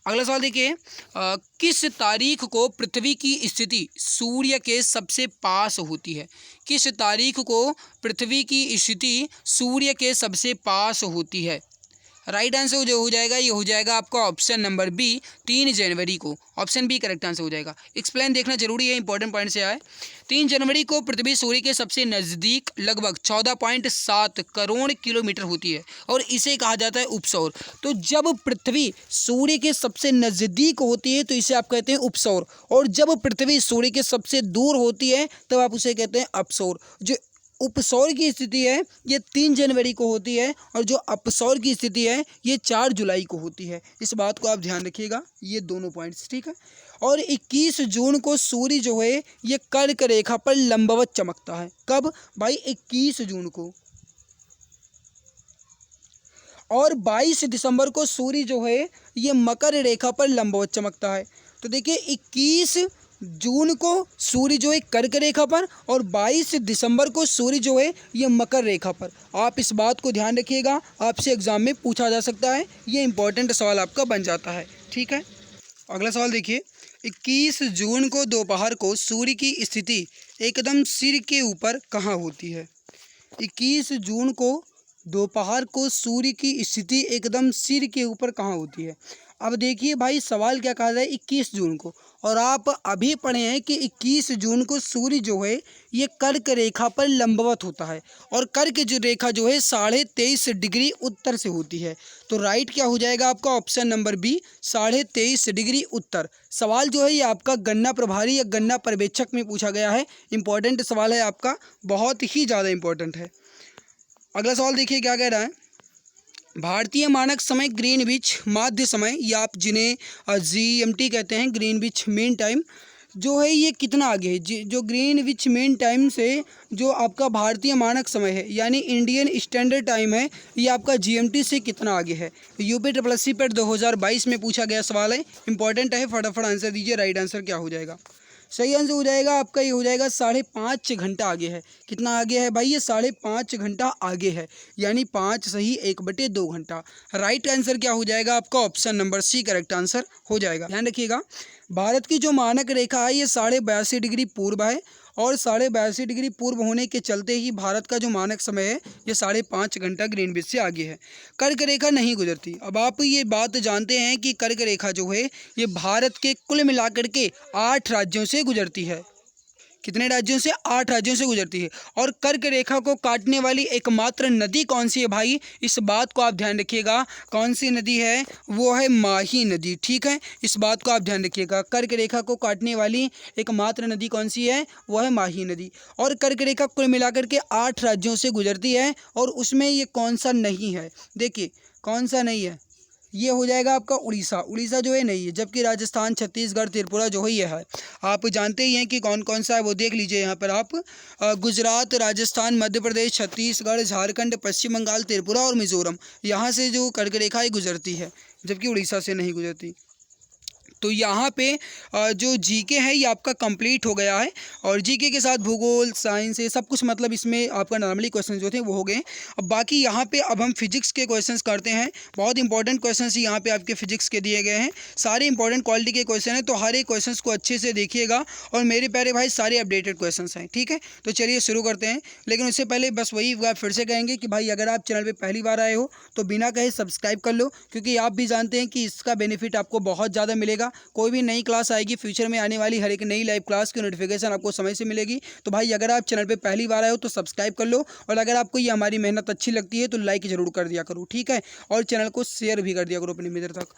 अगला सवाल देखिए, किस तारीख को पृथ्वी की स्थिति सूर्य के सबसे पास होती है? किस तारीख को पृथ्वी की स्थिति सूर्य के सबसे पास होती है? राइट आंसर जो हो जाएगा ये हो जाएगा आपका ऑप्शन नंबर बी, 3 जनवरी को। ऑप्शन बी करेक्ट आंसर हो जाएगा। एक्सप्लेन देखना जरूरी है, इंपॉर्टेंट पॉइंट से आए। 3 जनवरी को पृथ्वी सूर्य के सबसे नज़दीक लगभग 14.7 करोड़ किलोमीटर होती है, और इसे कहा जाता है उपसौर। तो जब पृथ्वी सूर्य के सबसे नज़दीक होती है तो इसे आप कहते हैं उपसौर, और जब पृथ्वी सूर्य के सबसे दूर होती है तब आप उसे कहते हैं अपसौर। जो उपसौर की स्थिति है ये 3 जनवरी को होती है और जो अपसौर की स्थिति है ये 4 जुलाई को होती है। इस बात को आप ध्यान रखिएगा, ये दोनों पॉइंट्स, ठीक है। और 21 जून को सूर्य जो है ये कर्क रेखा पर लंबवत चमकता है। कब भाई? 21 जून को। और 22 दिसंबर को सूर्य जो है ये मकर रेखा पर लंबवत चमकता है। तो देखिए 21 जून को सूर्य जो है कर्क रेखा पर और 22 दिसंबर को सूर्य जो है ये मकर रेखा पर। आप इस बात को ध्यान रखिएगा, आपसे एग्जाम में पूछा जा सकता है, ये इंपॉर्टेंट सवाल आपका बन जाता है, ठीक है। अगला सवाल देखिए, 21 जून को दोपहर को सूर्य की स्थिति एकदम सिर के ऊपर कहाँ होती है? 21 जून को दोपहर को सूर्य की स्थिति एकदम सिर के ऊपर कहाँ होती है? अब देखिए भाई, सवाल क्या कहा जाए 21 जून को, और आप अभी पढ़े हैं कि 21 जून को सूर्य जो है ये कर्क रेखा पर लंबवत होता है और कर्क जो रेखा जो है 23.5 डिग्री उत्तर से होती है। तो राइट क्या हो जाएगा आपका? ऑप्शन नंबर बी, 23.5 डिग्री उत्तर। सवाल जो है ये आपका गणना प्रभारी या गणना पर्यवेक्षक में पूछा गया है। इंपॉर्टेंट सवाल है आपका, बहुत ही ज़्यादा इंपॉर्टेंट है। अगला सवाल देखिए क्या कह रहा है। भारतीय मानक समय ग्रीनविच माध्य समय, या आप जिन्हें GMT कहते हैं, ग्रीनविच मीन टाइम, जो है ये कितना आगे है? जो ग्रीनविच मीन टाइम से जो आपका भारतीय मानक समय है यानी इंडियन स्टैंडर्ड टाइम है, ये आपका GMT से कितना आगे है? UPSSC पेट 2022 में पूछा गया सवाल है, इंपॉर्टेंट है, फटाफट आंसर दीजिए। राइट आंसर क्या हो जाएगा? सही आंसर हो जाएगा आपका, ये हो जाएगा 5.5 घंटा आगे है। कितना आगे है भाई? ये 5.5 घंटा आगे है, यानी 5 सही 1/2 घंटा। राइट आंसर क्या हो जाएगा आपका? Option number C correct answer हो जाएगा। ध्यान रखिएगा, भारत की जो मानक रेखा है ये 82.5 डिग्री पूर्व है और 82.5 डिग्री पूर्व होने के चलते ही भारत का जो मानक समय है ये 5.5 घंटा ग्रीनविच से आगे है। कर्क रेखा नहीं गुजरती। अब आप ये बात जानते हैं कि कर्क रेखा जो है ये भारत के कुल मिलाकर के 8 राज्यों से गुजरती है। कितने राज्यों से? 8 राज्यों से गुजरती है। और कर्क रेखा को काटने वाली एकमात्र नदी कौन सी है भाई? इस बात को आप ध्यान रखिएगा, कौन सी नदी है? वो है माही नदी, ठीक है। इस बात को आप ध्यान रखिएगा, कर्क रेखा को काटने वाली एकमात्र नदी कौन सी है? वो है माही नदी। और कर्क रेखा कुल मिलाकर के 8 राज्यों से गुजरती है और उसमें ये कौन सा नहीं है? देखिए कौन सा नहीं है, ये हो जाएगा आपका उड़ीसा। उड़ीसा जो है नहीं है, जबकि राजस्थान, छत्तीसगढ़, त्रिपुरा जो है ये है। आप जानते ही हैं कि कौन कौन सा है, वो देख लीजिए यहाँ पर आप। गुजरात, राजस्थान, मध्य प्रदेश, छत्तीसगढ़, झारखंड, पश्चिम बंगाल, त्रिपुरा और मिजोरम, यहाँ से जो कर्क रेखा है गुजरती है, जबकि उड़ीसा से नहीं गुजरती। तो यहाँ पे जो जीके है ये आपका कंप्लीट हो गया है और जीके के साथ भूगोल, साइंस, ये सब कुछ मतलब इसमें आपका नॉर्मली क्वेश्चन जो थे वो हो गए। अब बाकी यहाँ पे अब हम फिजिक्स के क्वेश्चंस करते हैं। बहुत इंपॉर्टेंट क्वेश्चंस यहाँ पे आपके फिजिक्स के दिए गए हैं, सारे इंपॉर्टेंट क्वालिटी के क्वेश्चन हैं, तो हर एक क्वेश्चन को अच्छे से देखिएगा और मेरे प्यारे भाई सारे अपडेटेड क्वेश्चन हैं, ठीक है। तो चलिए शुरू करते हैं, लेकिन उससे पहले बस वही बात फिर से कहेंगे कि भाई अगर आप चैनल पर पहली बार आए हो तो बिना कहे सब्सक्राइब कर लो, क्योंकि आप भी जानते हैं कि इसका बेनिफिट आपको बहुत ज़्यादा मिलेगा। कोई भी नई क्लास आएगी, फ्यूचर में आने वाली हर एक नई लाइव क्लास की नोटिफिकेशन आपको समय से मिलेगी। तो भाई अगर आप चैनल पे पहली बार आए हो तो सब्सक्राइब कर लो और अगर आपको ये हमारी मेहनत अच्छी लगती है तो लाइक ज़रूर कर दिया करो, ठीक है, और चैनल को शेयर भी कर दिया करो अपने मित्र तक।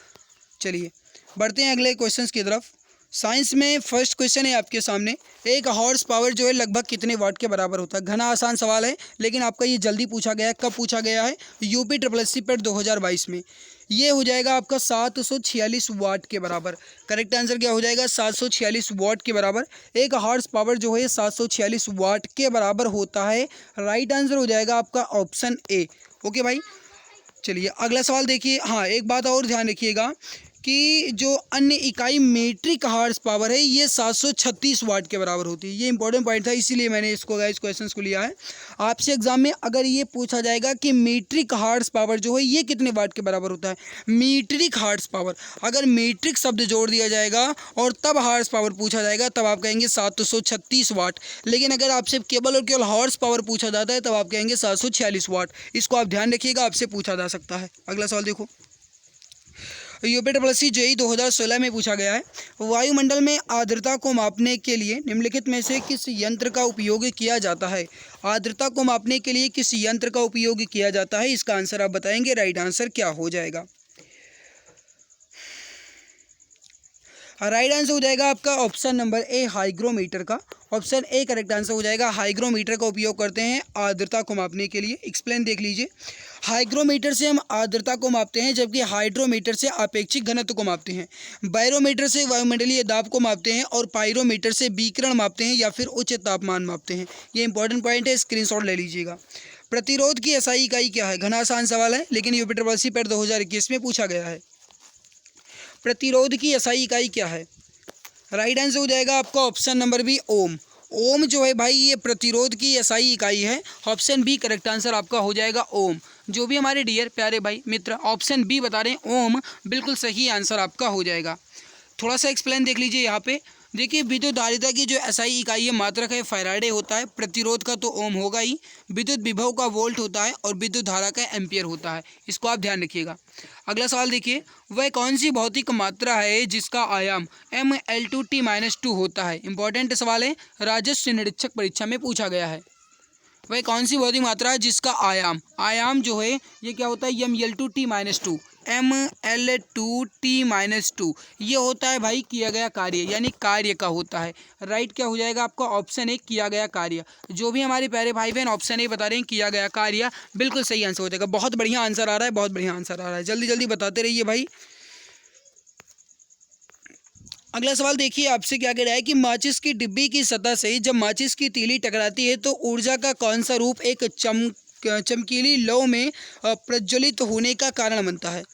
चलिए बढ़ते हैं अगले क्वेश्चन की तरफ। साइंस में फर्स्ट क्वेश्चन है आपके सामने, एक हॉर्स पावर जो है लगभग कितने वाट के बराबर होता है? घना आसान सवाल है, लेकिन आपका ये जल्दी पूछा गया है। कब पूछा गया है? UPSSC पेट 2022 में। ये हो जाएगा आपका 746 वाट के बराबर। करेक्ट आंसर क्या हो जाएगा? 746 वाट के बराबर। एक हॉर्स पावर जो है 746 वाट के बराबर होता है। राइट आंसर हो जाएगा आपका ऑप्शन ए। ओके भाई, चलिए अगला सवाल देखिए। हाँ, एक बात और ध्यान रखिएगा कि जो अन्य इकाई मीट्रिक हॉर्स पावर है ये 736 वाट के बराबर होती है। ये इंपॉर्टेंट पॉइंट था, इसीलिए मैंने इसको गाइस क्वेश्चंस को लिया है। आपसे एग्जाम में अगर ये पूछा जाएगा कि मीट्रिक हॉर्स पावर जो है ये कितने वाट के बराबर होता है, मीट्रिक हॉर्स पावर, अगर मीट्रिक शब्द जोड़ दिया जाएगा और तब हॉर्स पावर पूछा जाएगा तब आप कहेंगे 736 वाट। लेकिन अगर आपसे केवल और केवल हॉर्स पावर पूछा जाता है तब आप कहेंगे 746 वाट। इसको आप ध्यान रखिएगा, आपसे पूछा जा सकता है। अगला सवाल देखो, UPSSC JEE 2016 में पूछा गया है, वायुमंडल में आर्द्रता को मापने के लिए निम्नलिखित में से किस यंत्र का उपयोग किया जाता है? आर्द्रता को मापने के लिए किस यंत्र का उपयोग किया जाता है? इसका आंसर आप बताएंगे। राइट आंसर क्या हो जाएगा? राइट आंसर हो जाएगा आपका ऑप्शन नंबर ए, हाइग्रोमीटर का। ऑप्शन ए करेक्ट आंसर हो जाएगा। हाइग्रोमीटर का उपयोग करते हैं आर्द्रता को मापने के लिए। एक्सप्लेन देख लीजिए। हाइग्रोमीटर से हम आर्द्रता को मापते हैं, जबकि हाइड्रोमीटर से आपेक्षिक घनत्व को मापते हैं। बैरोमीटर से वायुमंडलीय दाब को मापते हैं और पायरोमीटर से विकिरण मापते हैं या फिर उच्च तापमान मापते हैं। ये इंपॉर्टेंट पॉइंट है, स्क्रीनशॉट ले लीजिएगा। प्रतिरोध की एसआई इकाई क्या है? घना आसान सवाल है, लेकिन यूपी ट्रिपल पैट 2021 में पूछा गया है। प्रतिरोध की एसआई इकाई क्या है? राइट आंसर हो जाएगा आपका ऑप्शन नंबर बी, ओम। ओम जो है भाई ये प्रतिरोध की एसआई इकाई है। ऑप्शन बी करेक्ट आंसर आपका हो जाएगा, ओम। जो भी हमारे डियर प्यारे भाई मित्र ऑप्शन बी बता रहे हैं ओम, बिल्कुल सही आंसर आपका हो जाएगा। थोड़ा सा एक्सप्लेन देख लीजिए यहाँ पे। देखिए विद्युत धारिता की जो एसआई इकाई है मात्रक है फैराडे होता है। प्रतिरोध का तो ओम होगा ही। विद्युत विभव का वोल्ट होता है और विद्युत धारा का एम्पियर होता है। इसको आप ध्यान रखिएगा। अगला सवाल देखिए, वह कौन सी भौतिक मात्रा है जिसका आयाम mL2T-2 होता है? इंपॉर्टेंट सवाल है, राजस्व निरीक्षक परीक्षा में पूछा गया है। वह कौन सी भौतिक मात्रा है जिसका आयाम जो है ये क्या होता है? mL2T-2, mL2T-2 ये होता है भाई किया गया कार्य, यानी कार्य का होता है। राइट क्या हो जाएगा आपका ऑप्शन ए, किया गया कार्य। जो भी हमारे प्यारे भाई बहन ऑप्शन ए बता रहे हैं किया गया कार्य, बिल्कुल सही आंसर हो जाएगा। बहुत बढ़िया आंसर आ रहा है, बहुत बढ़िया आंसर आ रहा है। जल्दी जल्दी बताते रहिए भाई। अगला सवाल देखिए, आपसे क्या कह रहा है कि माचिस की डिब्बी की सतह से जब माचिस की तीली टकराती है तो ऊर्जा का कौन सा रूप एक चमकीली लौ में प्रज्वलित होने का कारण बनता है?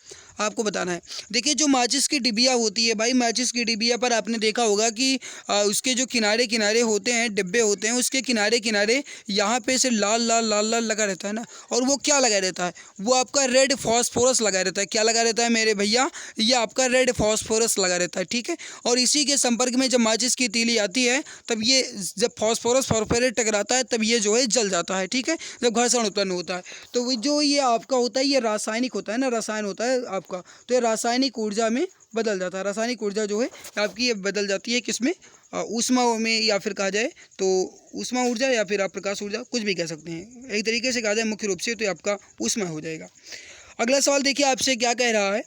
आपको बताना है। देखिए जो माचिस की डिबिया होती है भाई, माचिस की डिबिया पर आपने देखा होगा कि उसके जो किनारे किनारे होते हैं, डिब्बे होते हैं, उसके किनारे किनारे यहाँ पे से लाल लाल लाल लाल लगा रहता है ना। और वो क्या लगा रहता है? वो आपका रेड फॉस्फोरस लगा रहता है। क्या लगा रहता है मेरे भैया? ये आपका रेड फॉस्फोरस लगा रहता है, ठीक है। और इसी के संपर्क में जब माचिस की तीली आती है तब ये जब फॉस्फोरस फॉस्फोरेट टकराता है तब ये जो है जल जाता है, ठीक है, जब घर्षण उत्पन्न होता है। तो वो जो ये आपका होता है ये रासायनिक होता है ना, रसायन होता है आपका, तो ये रासायनिक ऊर्जा में बदल जाता है। रासायनिक ऊर्जा जो है आपकी ये बदल जाती है किसमें? ऊष्मा में, या फिर कहा जाए तो ऊष्मा ऊर्जा, या फिर आप प्रकाश ऊर्जा, कुछ भी कह सकते हैं। एक तरीके से कहा जाए मुख्य रूप से तो ये आपका ऊष्मा हो जाएगा। अगला सवाल देखिए, आपसे क्या कह रहा है।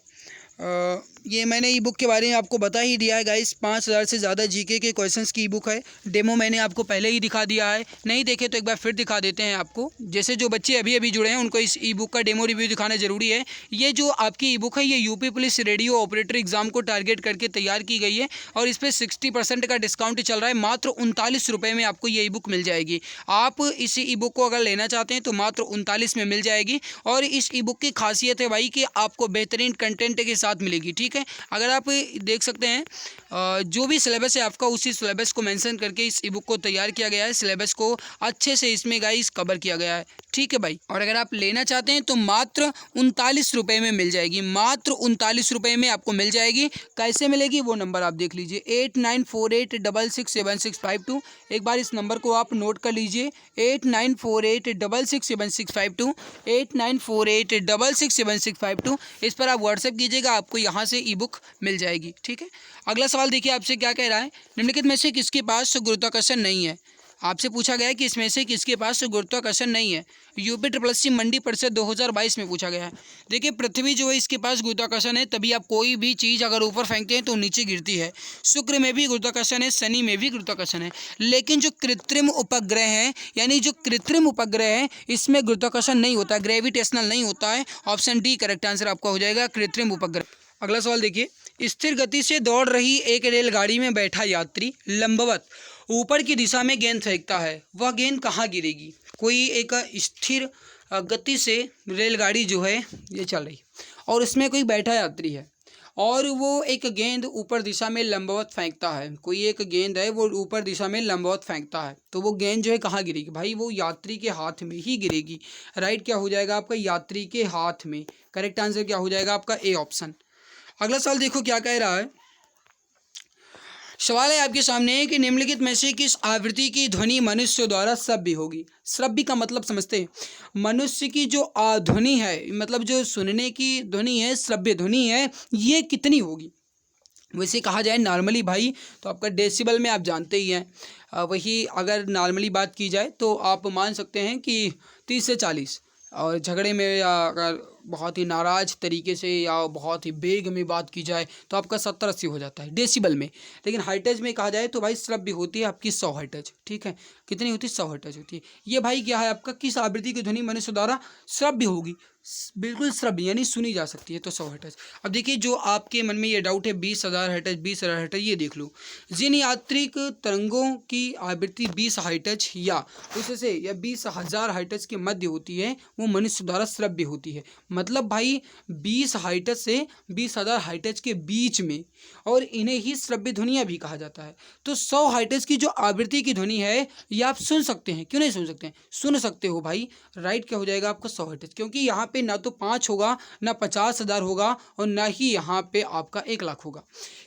ये मैंने ई बुक के बारे में आपको बता ही दिया है गाइस। 5000 से ज़्यादा जीके के क्वेश्चंस की ई बुक है। डेमो मैंने आपको पहले ही दिखा दिया है, नहीं देखे तो एक बार फिर दिखा देते हैं आपको। जैसे जो बच्चे अभी अभी जुड़े हैं उनको इस ई बुक का डेमो रिव्यू दिखाना जरूरी है। ये जो आपकी ई बुक है ये UP police radio operator exam को टारगेट करके तैयार की गई है और इस पर 60% का डिस्काउंट चल रहा है। मात्र 39 रुपये में आपको ये ई बुक मिल जाएगी। आप इस ई बुक को अगर लेना चाहते हैं तो मात्र 39 में मिल जाएगी। और इस ई बुक की खासियत है भाई कि आपको बेहतरीन कंटेंट के साथ मिलेगी, ठीक है। अगर आप देख सकते हैं जो भी सिलेबस है आपका उसी सिलेबस को मेंशन करके इस ई बुक को तैयार किया गया है। सिलेबस को अच्छे से इसमें गाइस कवर किया गया है, ठीक है भाई। और अगर आप लेना चाहते हैं तो मात्र 39 रुपये में मिल जाएगी। मात्र 39 रुपये में आपको मिल जाएगी। कैसे मिलेगी वो नंबर आप देख लीजिए, 8948667652। एक बार इस नंबर को आप नोट कर लीजिए, 8948667652, 8948667652। इस पर आप व्हाट्सएप कीजिएगा, आपको यहाँ से ई बुक मिल जाएगी, ठीक है। अगला सवाल देखिए, आपसे क्या कह रहा है। निम्नलिखित में से किसके पास गुरुत्वाकर्षण नहीं है? आपसे पूछा गया है कि इसमें से किसके पास गुरुत्वाकर्षण नहीं है। यूपी SSC मंडी परिषद 2022 में पूछा गया है। देखिए पृथ्वी जो है इसके पास गुरुत्वाकर्षण है, तभी आप कोई भी चीज़ अगर ऊपर फेंकते हैं तो नीचे गिरती है। शुक्र में भी गुरुत्वाकर्षण है, शनि में भी गुरुत्वाकर्षण है, लेकिन जो कृत्रिम उपग्रह हैं, यानी जो कृत्रिम उपग्रह है इसमें गुरुत्वाकर्षण नहीं होता, ग्रेविटेशनल नहीं होता है। ऑप्शन डी करेक्ट आंसर आपका हो जाएगा, कृत्रिम उपग्रह। अगला सवाल देखिए, स्थिर गति से दौड़ रही एक रेलगाड़ी में बैठा यात्री लंबवत ऊपर की दिशा में गेंद फेंकता है, वह गेंद कहाँ गिरेगी? कोई एक स्थिर गति से रेलगाड़ी जो है ये चल रही और इसमें कोई बैठा यात्री है और वो एक गेंद ऊपर दिशा में लंबवत फेंकता है। कोई एक गेंद है वो ऊपर दिशा में लंबवत फेंकता है, तो वो गेंद जो है कहाँ गिरेगी? भाई वो यात्री के हाथ में ही गिरेगी। राइट क्या हो जाएगा आपका? यात्री के हाथ में। करेक्ट आंसर क्या हो जाएगा आपका? A option. अगला सवाल देखो क्या कह रहा है। सवाल है आपके सामने कि निम्नलिखित में से किस आवृत्ति की ध्वनि मनुष्य द्वारा श्रव्य होगी? श्रव्य का मतलब समझते हैं। मनुष्य की जो ध्वनि है, मतलब जो सुनने की ध्वनि है, श्रव्य ध्वनि है, ये कितनी होगी? वैसे कहा जाए नॉर्मली भाई तो आपका डेसिबल में आप जानते ही हैं। वही अगर नॉर्मली बात की जाए तो आप मान सकते हैं कि 30 से 40, और झगड़े में या अगर बहुत ही नाराज तरीके से या बहुत ही वेग में बात की जाए तो आपका 70-80 हो जाता है डेसिबल में। लेकिन हर्ट्ज में कहा जाए तो भाई श्रव्य होती है आपकी 100 हर्ट्ज। ठीक है, कितनी होती है? 100 हर्ट्ज होती है। ये भाई क्या है आपका, किस आवृत्ति की ध्वनि मनुष्य द्वारा श्रव्य होगी? बिल्कुल श्रव्य यानी सुनी जा सकती है, तो 100 हर्ट्ज। अब देखिए जो आपके मन में ये डाउट है 20,000 हर्ट्ज 20,000 हर्ट्ज, ये देख लो, जिन यांत्रिक तरंगों की आवृत्ति 20 हर्ट्ज या उससे या 20,000 हर्ट्ज के मध्य होती है वो मनुष्य द्वारा श्रव्य होती है। मतलब भाई 20 हर्ट्ज से 20,000 हर्ट्ज के बीच में, और इन्हें ही श्रव्य ध्वनियाँ भी कहा जाता है। तो 100 हर्ट्ज की जो आवृत्ति की ध्वनि है ये आप सुन सकते हैं, क्यों नहीं सुन सकते हैं? सुन सकते हो भाई। राइट क्या हो जाएगा आपका? 100 हर्ट्ज, क्योंकि यहाँ पे ना तो 5 होगा, ना 50,000 होगा, और ना ही यहाँ पे आपका 1,00,000 होगा।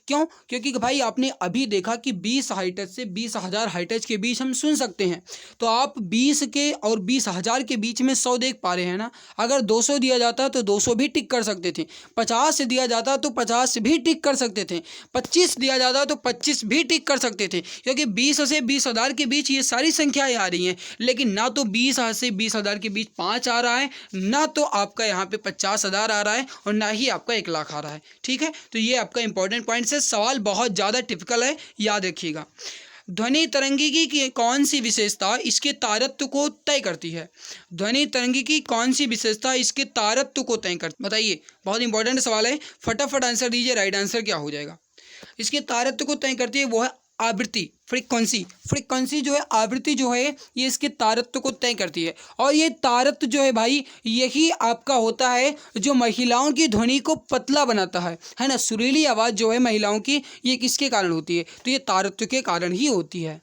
क्यों? क्योंकि भाई आपने अभी देखा कि 20 हर्ट्ज से 20,000 हर्ट्ज के बीच हम सुन सकते हैं। तो आप 20 के और 20,000 के बीच में 100 देख पा रहे हैं ना। अगर 200 दिया जाता तो 200 भी टिक कर सकते थे, 50 से दिया जाता तो 50 भी टिक कर सकते थे, 25 दिया जाता तो 25 भी टिक कर सकते थे, क्योंकि 20 से 20,000 के बीच ये सारी संख्याएं आ रही हैं। लेकिन ना तो 20 से 20,000 के बीच 5 आ रहा है, ना तो आपका यहाँ पे 50,000 आ रहा है, और ना ही आपका 1,00,000 आ रहा है। ठीक है, तो ये आपका इंपॉर्टेंट पॉइंट है। सवाल बहुत ज़्यादा टिपिकल है, याद रखिएगा। ध्वनि तरंगिकी की कौन सी विशेषता इसके तारत्व को तय करती है? ध्वनि तरंगिकी की कौन सी विशेषता इसके तारत्व को तय करती, बताइए। बहुत इंपॉर्टेंट सवाल है, फटाफट आंसर दीजिए। राइट आंसर क्या हो जाएगा? इसके तारत्व को तय करती है वो है आवृत्ति, फ्रीक्वेंसी। फ्रीक्वेंसी जो है, आवृत्ति जो है, ये इसके तारत्व को तय करती है। और ये तारत्व जो है भाई, यही आपका होता है जो महिलाओं की ध्वनि को पतला बनाता है ना। सुरीली आवाज़ जो है महिलाओं की, ये किसके कारण होती है? तो ये तारत्व के कारण ही होती है।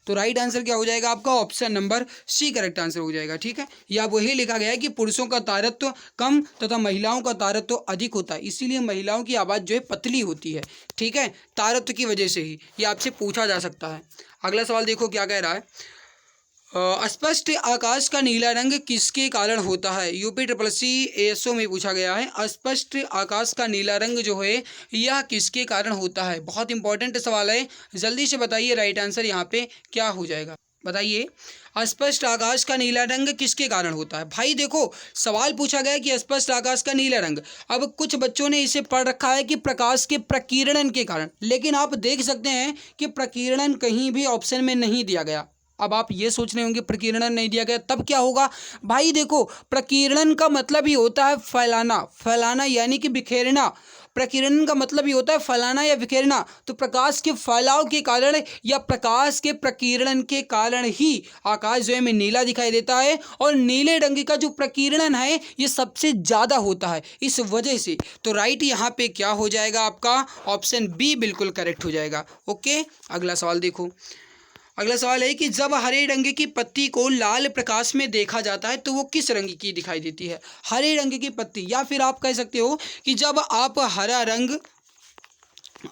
तो राइट आंसर क्या हो जाएगा आपका? Option number C correct answer हो जाएगा। ठीक है, या वही लिखा गया है कि पुरुषों का तारत्व कम तथा महिलाओं का तारत्व अधिक होता है, इसीलिए महिलाओं की आवाज़ जो है पतली होती है। ठीक है, तारत्व की वजह से ही। ये आपसे पूछा जा सकता है। अगला सवाल देखो क्या कह रहा है। स्पष्ट आकाश का नीला रंग किसके कारण होता है? यूपी SSC ASO में पूछा गया है। स्पष्ट आकाश का नीला रंग जो है यह किसके कारण होता है? बहुत इंपॉर्टेंट सवाल है, जल्दी से बताइए। राइट आंसर यहाँ पे क्या हो जाएगा, बताइए। स्पष्ट आकाश का नीला रंग किसके कारण होता है? भाई देखो, सवाल पूछा गया कि स्पष्ट आकाश का नीला रंग। अब कुछ बच्चों ने इसे पढ़ रखा है कि प्रकाश के प्रकीर्णन के कारण, लेकिन आप देख सकते हैं कि प्रकीर्णन कहीं भी ऑप्शन में नहीं दिया गया। अब आप ये सोच रहे होंगे प्रकीर्णन नहीं दिया गया तब क्या होगा? भाई देखो, प्रकीर्णन का मतलब ही होता है फैलाना, फैलाना यानी कि बिखेरना। प्रकीर्णन का मतलब ही होता है फैलाना या बिखेरना। तो प्रकाश के फैलाव के कारण या प्रकाश के प्रकीर्णन के कारण ही आकाश जो है में नीला दिखाई देता है, और नीले रंग का जो प्रकीर्णन है ये सबसे ज़्यादा होता है इस वजह से। तो राइट यहाँ पे क्या हो जाएगा आपका? ऑप्शन बी बिल्कुल करेक्ट हो जाएगा। ओके, अगला सवाल देखो। अगला सवाल है कि जब हरे रंग की पत्ती को लाल प्रकाश में देखा जाता है तो वो किस रंग की दिखाई देती है? हरे रंग की पत्ती, या फिर आप कह सकते हो कि जब आप हरा रंग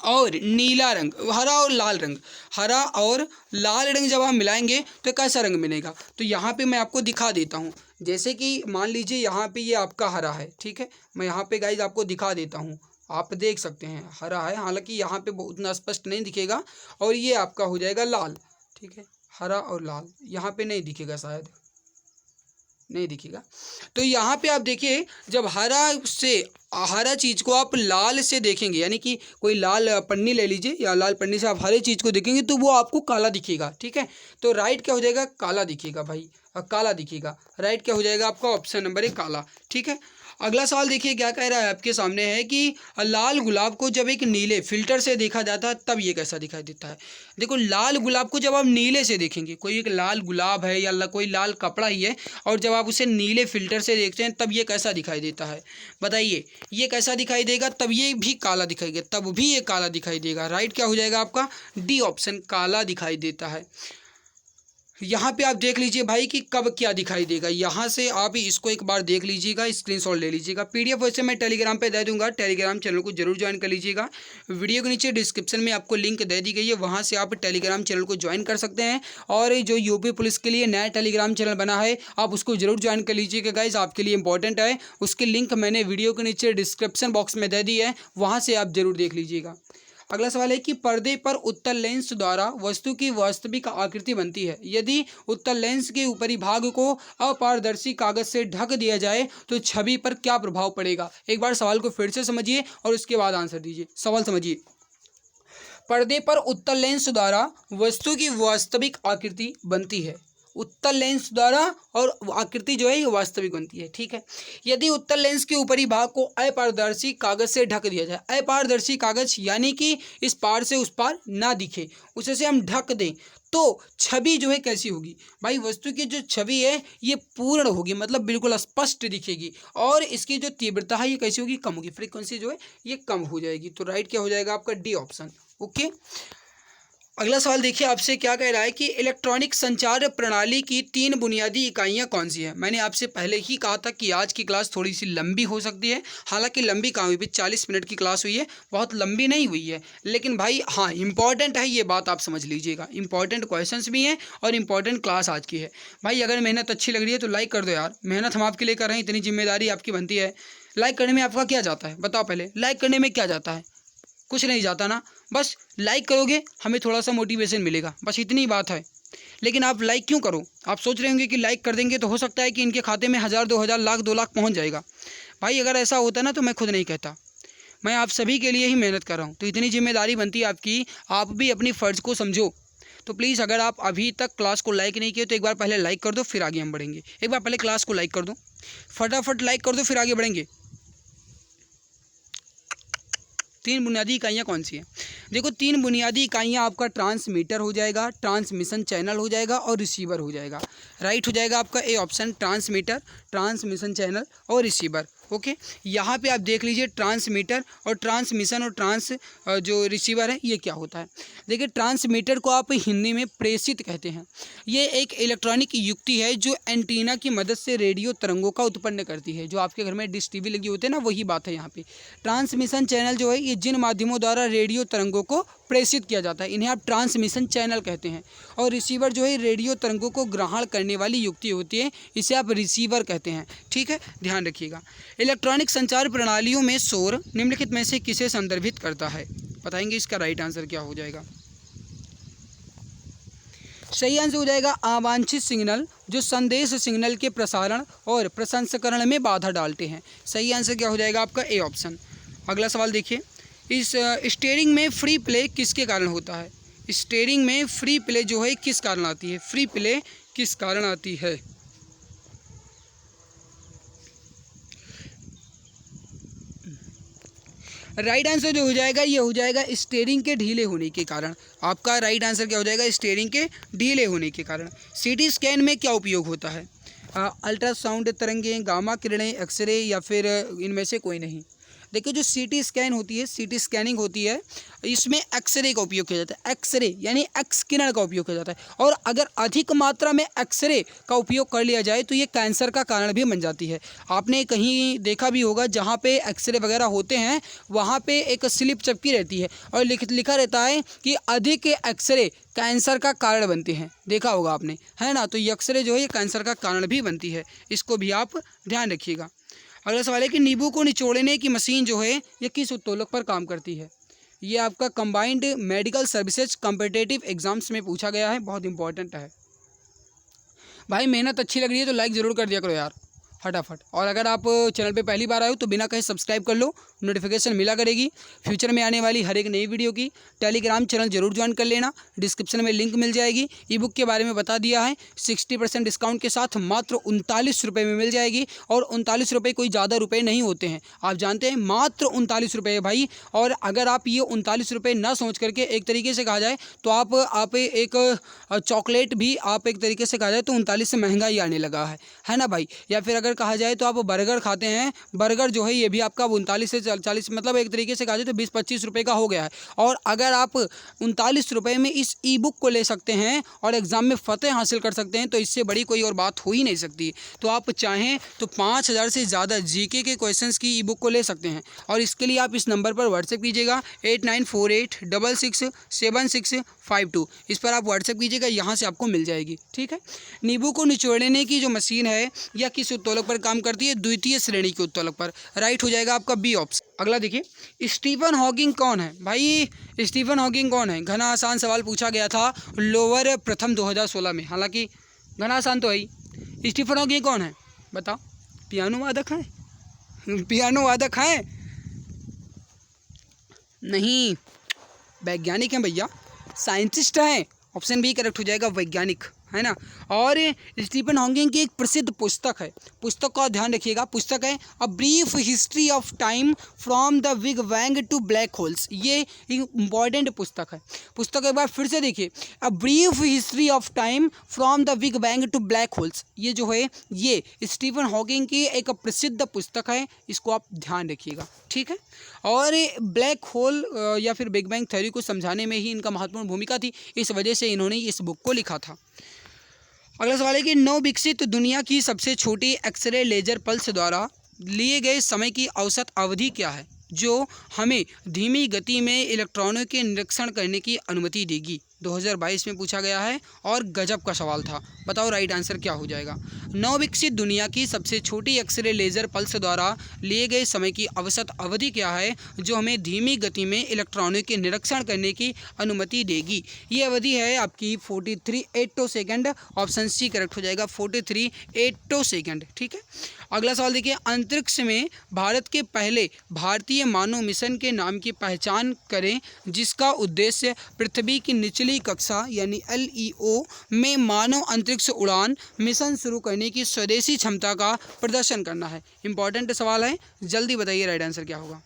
और नीला रंग, हरा और लाल रंग, हरा और लाल रंग जब आप मिलाएंगे तो कैसा रंग मिलेगा? तो यहाँ पे मैं आपको दिखा देता हूँ। जैसे कि मान लीजिए यहाँ पे ये आपका हरा है, ठीक है, मैं यहाँ पे गाइज आपको दिखा देता हूँ। आप देख सकते हैं हरा है, हालांकि यहाँ पे उतना स्पष्ट नहीं दिखेगा। और ये आपका हो जाएगा लाल। ठीक है, हरा और लाल यहाँ पे नहीं दिखेगा, शायद नहीं दिखेगा। तो यहाँ पे आप देखिए, जब हरा चीज़ को आप लाल से देखेंगे, यानी कि कोई लाल पन्नी ले लीजिए या लाल पन्नी से आप हरे चीज़ को देखेंगे तो वो आपको काला दिखेगा। ठीक है, तो राइट क्या हो जाएगा? काला दिखेगा भाई, काला दिखेगा। राइट क्या हो जाएगा आपका? ऑप्शन नंबर 1 काला। ठीक है, अगला सवाल देखिए क्या कह रहा है आपके सामने है कि लाल गुलाब को जब एक नीले फिल्टर से देखा जाता है तब ये कैसा दिखाई देता है? देखो, लाल गुलाब को जब आप नीले से देखेंगे, कोई एक लाल गुलाब है या कोई लाल कपड़ा ही है, और जब आप उसे नीले फिल्टर से देखते हैं तब ये कैसा दिखाई देता है? बताइए, ये कैसा दिखाई देगा? तब ये भी काला दिखाई देगा, तब भी ये काला दिखाई देगा। राइट क्या हो जाएगा आपका? डी ऑप्शन, काला दिखाई देता है। यहाँ पे आप देख लीजिए भाई कि कब क्या दिखाई देगा। यहाँ से आप इसको एक बार देख लीजिएगा, स्क्रीनशॉट ले लीजिएगा। PDF वैसे मैं टेलीग्राम पे दे दूंगा, टेलीग्राम चैनल को जरूर ज्वाइन कर लीजिएगा। वीडियो के नीचे डिस्क्रिप्शन में आपको लिंक दे दी गई है, वहाँ से आप टेलीग्राम चैनल को ज्वाइन कर सकते हैं। और जो यूपी पुलिस के लिए नया टेलीग्राम चैनल बना है, आप उसको जरूर ज्वाइन कर लीजिएगा गाइज, आपके लिए इंपॉर्टेंट है। उसकी लिंक मैंने वीडियो के नीचे डिस्क्रिप्शन बॉक्स में दे दी है, वहाँ से आप जरूर देख लीजिएगा। अगला सवाल है कि पर्दे पर उत्तल लेंस द्वारा वस्तु की वास्तविक आकृति बनती है। यदि उत्तल लेंस के ऊपरी भाग को अपारदर्शी कागज से ढक दिया जाए तो छवि पर क्या प्रभाव पड़ेगा। एक बार सवाल को फिर से समझिए और उसके बाद आंसर दीजिए। सवाल समझिए, पर्दे पर उत्तल लेंस द्वारा वस्तु की वास्तविक आकृति बनती है। उत्तल लेंस द्वारा और आकृति जो है ये वास्तविक बनती है। ठीक है, यदि उत्तल लेंस के ऊपरी भाग को अपारदर्शी कागज से ढक दिया जाए, अपारदर्शी कागज यानी कि इस पार से उस पार ना दिखे, उसे से हम ढक दें तो छवि जो है कैसी होगी भाई, वस्तु की जो छवि है ये पूर्ण होगी, मतलब बिल्कुल स्पष्ट दिखेगी और इसकी जो तीव्रता है ये कैसी होगी, कम होगी, फ्रीक्वेंसी जो है ये कम हो जाएगी। तो राइट क्या हो जाएगा आपका, डी ऑप्शन। ओके, अगला सवाल देखिए आपसे क्या कह रहा है कि इलेक्ट्रॉनिक संचार प्रणाली की 3 बुनियादी इकाइयां कौन सी है। मैंने आपसे पहले ही कहा था कि आज की क्लास थोड़ी सी लंबी हो सकती है, हालांकि लंबी कहाँ हुई, 40 मिनट की क्लास हुई है, बहुत लंबी नहीं हुई है, लेकिन भाई हाँ इंपॉर्टेंट है, ये बात आप समझ लीजिएगा, इंपॉर्टेंट क्वेश्चंस भी हैं और इंपॉर्टेंट क्लास आज की है। भाई अगर मेहनत अच्छी लग रही है तो लाइक कर दो यार, मेहनत हम आपके लिए कर रहे हैं, इतनी जिम्मेदारी आपकी बनती है। लाइक करने में आपका क्या जाता है बताओ, पहले लाइक करने में क्या जाता है, कुछ नहीं जाता ना, बस लाइक करोगे हमें थोड़ा सा मोटिवेशन मिलेगा, बस इतनी बात है। लेकिन आप लाइक क्यों करो, आप सोच रहे होंगे कि लाइक कर देंगे तो हो सकता है कि इनके खाते में 1000 2000 लाख 2 लाख पहुंच जाएगा। भाई अगर ऐसा होता ना तो मैं खुद नहीं कहता, मैं आप सभी के लिए ही मेहनत कर रहा हूँ, तो इतनी जिम्मेदारी बनती है आपकी, आप भी अपनी फ़र्ज़ को समझो। तो प्लीज़ अगर आप अभी तक क्लास को लाइक नहीं किए तो एक बार पहले लाइक कर दो, फिर आगे हम बढ़ेंगे। एक बार पहले क्लास को लाइक कर दो, फटाफट लाइक कर दो, फिर आगे बढ़ेंगे। 3 बुनियादी इकाइयाँ कौन सी हैं, देखो 3 बुनियादी इकाइयाँ आपका ट्रांसमीटर हो जाएगा, ट्रांसमिशन चैनल हो जाएगा और रिसीवर हो जाएगा। राइट हो जाएगा आपका A option, transmitter, transmission channel और रिसीवर। ओके, यहाँ पे आप देख लीजिए ट्रांसमीटर और ट्रांसमिशन और जो रिसीवर है ये क्या होता है। देखिए ट्रांसमीटर को आप हिंदी में प्रेषित कहते हैं। ये एक इलेक्ट्रॉनिक युक्ति है जो एंटीना की मदद से रेडियो तरंगों का उत्पन्न करती है। जो आपके घर में डिश टीवी लगी होती है ना, वही बात है यहाँ पे। ट्रांसमिशन चैनल जो है ये जिन माध्यमों द्वारा रेडियो तरंगों को प्रेषित किया जाता है इन्हें आप ट्रांसमिशन चैनल कहते हैं। और रिसीवर जो है रेडियो तरंगों को ग्रहण करने वाली युक्ति होती है, इसे आप रिसीवर कहते हैं। ठीक है, ध्यान रखिएगा। इलेक्ट्रॉनिक संचार प्रणालियों में शोर निम्नलिखित में से किसे संदर्भित करता है, बताएंगे इसका राइट आंसर क्या हो जाएगा। सही आंसर हो जाएगा अवांछित सिग्नल जो संदेश सिग्नल के प्रसारण और प्रसंस्करण में बाधा डालते हैं। सही आंसर क्या हो जाएगा आपका ए ऑप्शन। अगला सवाल देखिए, इस स्टीयरिंग में फ्री प्ले किसके कारण होता है। स्टीयरिंग में फ्री प्ले जो है किस कारण आती है, फ्री प्ले किस कारण आती है। राइट आंसर जो हो जाएगा ये हो जाएगा स्टीयरिंग के ढीले होने के कारण। आपका राइट आंसर क्या हो जाएगा, स्टीयरिंग के ढीले होने के कारण। सीटी स्कैन में क्या उपयोग होता है, अल्ट्रासाउंड तरंगें, गामा किरणें, एक्सरे या फिर इनमें से कोई नहीं। देखिए जो सीटी स्कैन होती है, सीटी स्कैनिंग होती है, इसमें एक्सरे का उपयोग किया जाता है। एक्सरे यानी एक्स किरण का उपयोग किया जाता है और अगर अधिक मात्रा में एक्सरे का उपयोग कर लिया जाए तो ये कैंसर का कारण भी बन जाती है। आपने कहीं देखा भी होगा जहाँ पे एक्सरे वगैरह होते हैं वहाँ पे एक स्लिप चिपकी रहती है और लिखा रहता है कि अधिक एक्सरे कैंसर का कारण बनते हैं, देखा होगा आपने, है ना। तो ये एक्सरे जो है ये कैंसर का कारण भी बनती है, इसको भी आप ध्यान रखिएगा। अगला सवाल है कि नींबू को निचोड़ने की मशीन जो है ये किस उत्तोलक पर काम करती है। ये आपका combined medical services competitive exams में पूछा गया है, बहुत इंपॉर्टेंट है। भाई मेहनत अच्छी लग रही है तो लाइक ज़रूर कर दिया करो यार फटाफट। और अगर आप चैनल पे पहली बार आए हो तो बिना कहे सब्सक्राइब कर लो, नोटिफिकेशन मिला करेगी फ्यूचर में आने वाली हर एक नई वीडियो की। टेलीग्राम चैनल जरूर ज्वाइन कर लेना, डिस्क्रिप्शन में लिंक मिल जाएगी। ई बुक के बारे में बता दिया है, 60% डिस्काउंट के साथ मात्र 39 रुपये में मिल जाएगी। और 39 रुपये कोई ज़्यादा रुपये नहीं होते हैं, आप जानते हैं, मात्र 39 रुपये भाई। और अगर आप ये 39 रुपये ना सोच करके एक तरीके से कहा जाए तो आप एक चॉकलेट भी आप एक तरीके से कहा जाए तो 39 से महंगा ही आने लगा है ना भाई। या फिर अगर कहा जाए तो आप बर्गर खाते हैं, बर्गर जो है ये भी आपका 39 से 40, मतलब एक तरीके से कहा जाए तो 20-25 रुपये का हो गया है। और अगर आप 39 रुपये में इस ई बुक को ले सकते हैं और एग्ज़ाम में फ़तेह हासिल कर सकते हैं तो इससे बड़ी कोई और बात हो ही नहीं सकती। तो आप चाहें तो 5000 से ज़्यादा जीके के क्वेश्चंस की ई बुक को ले सकते हैं। और इसके लिए आप इस नंबर पर व्हाट्सएप कीजिएगा 8948667652। इस पर आप व्हाट्सएप कीजिएगा, यहाँ से आपको मिल जाएगी। ठीक है, नींबू को निचोड़ने की जो मशीन है यह किस उत्तोलक पर काम करती है, द्वितीय श्रेणी के उत्तोलक पर। राइट हो जाएगा आपका बी ऑप्शन। अगला देखिए, स्टीफन हॉकिंग कौन है भाई? स्टीफन हॉकिंग कौन है? घना आसान सवाल पूछा गया था लोअर प्रथम 2016 में, हालांकि घना आसान तो है ही। स्टीफन हॉकिंग कौन है बताओ? पियानो वादक हैं? पियानो वादक हैं? नहीं, वैज्ञानिक हैं भैया, साइंटिस्ट हैं। ऑप्शन बी करेक्ट हो जाएगा, वैज्ञानिक, है ना। और स्टीफन हॉकिंग की एक प्रसिद्ध पुस्तक है, पुस्तक का ध्यान रखिएगा, पुस्तक है a brief history of time from the big bang to black holes. ये इंपॉर्टेंट पुस्तक है। पुस्तक एक बार फिर से देखिए, a brief history of time from the big bang to black holes. ये जो है ये स्टीफन हॉकिंग की एक प्रसिद्ध पुस्तक है, इसको आप ध्यान रखिएगा, ठीक है। और ब्लैक होल या फिर बिग बैंग थ्योरी को समझाने में ही इनका महत्वपूर्ण भूमिका थी, इस वजह से इन्होंने इस बुक को लिखा था। अगला सवाल है कि नव विकसित दुनिया की सबसे छोटी एक्सरे लेजर पल्स द्वारा लिए गए समय की औसत अवधि क्या है, जो हमें धीमी गति में इलेक्ट्रॉनों के निरीक्षण करने की अनुमति देगी? 2022 में पूछा गया है और गजब का सवाल था। बताओ राइट आंसर क्या हो जाएगा? नव विकसित दुनिया की सबसे छोटी एक्सरे लेजर पल्स द्वारा लिए गए समय की औसत अवधि क्या है, जो हमें धीमी गति में इलेक्ट्रॉनों के निरीक्षण करने की अनुमति देगी? ये अवधि है आपकी 43 एटो सेकेंड। ऑप्शन सी करेक्ट हो जाएगा, 43 एटो सेकेंड, ठीक है। अगला सवाल देखिए, अंतरिक्ष में भारत के पहले भारतीय मानव मिशन के नाम की पहचान करें, जिसका उद्देश्य पृथ्वी की निचली कक्षा यानी LEO में मानव अंतरिक्ष उड़ान मिशन शुरू करने की स्वदेशी क्षमता का प्रदर्शन करना है। इंपॉर्टेंट सवाल है, जल्दी बताइए राइट आंसर क्या होगा?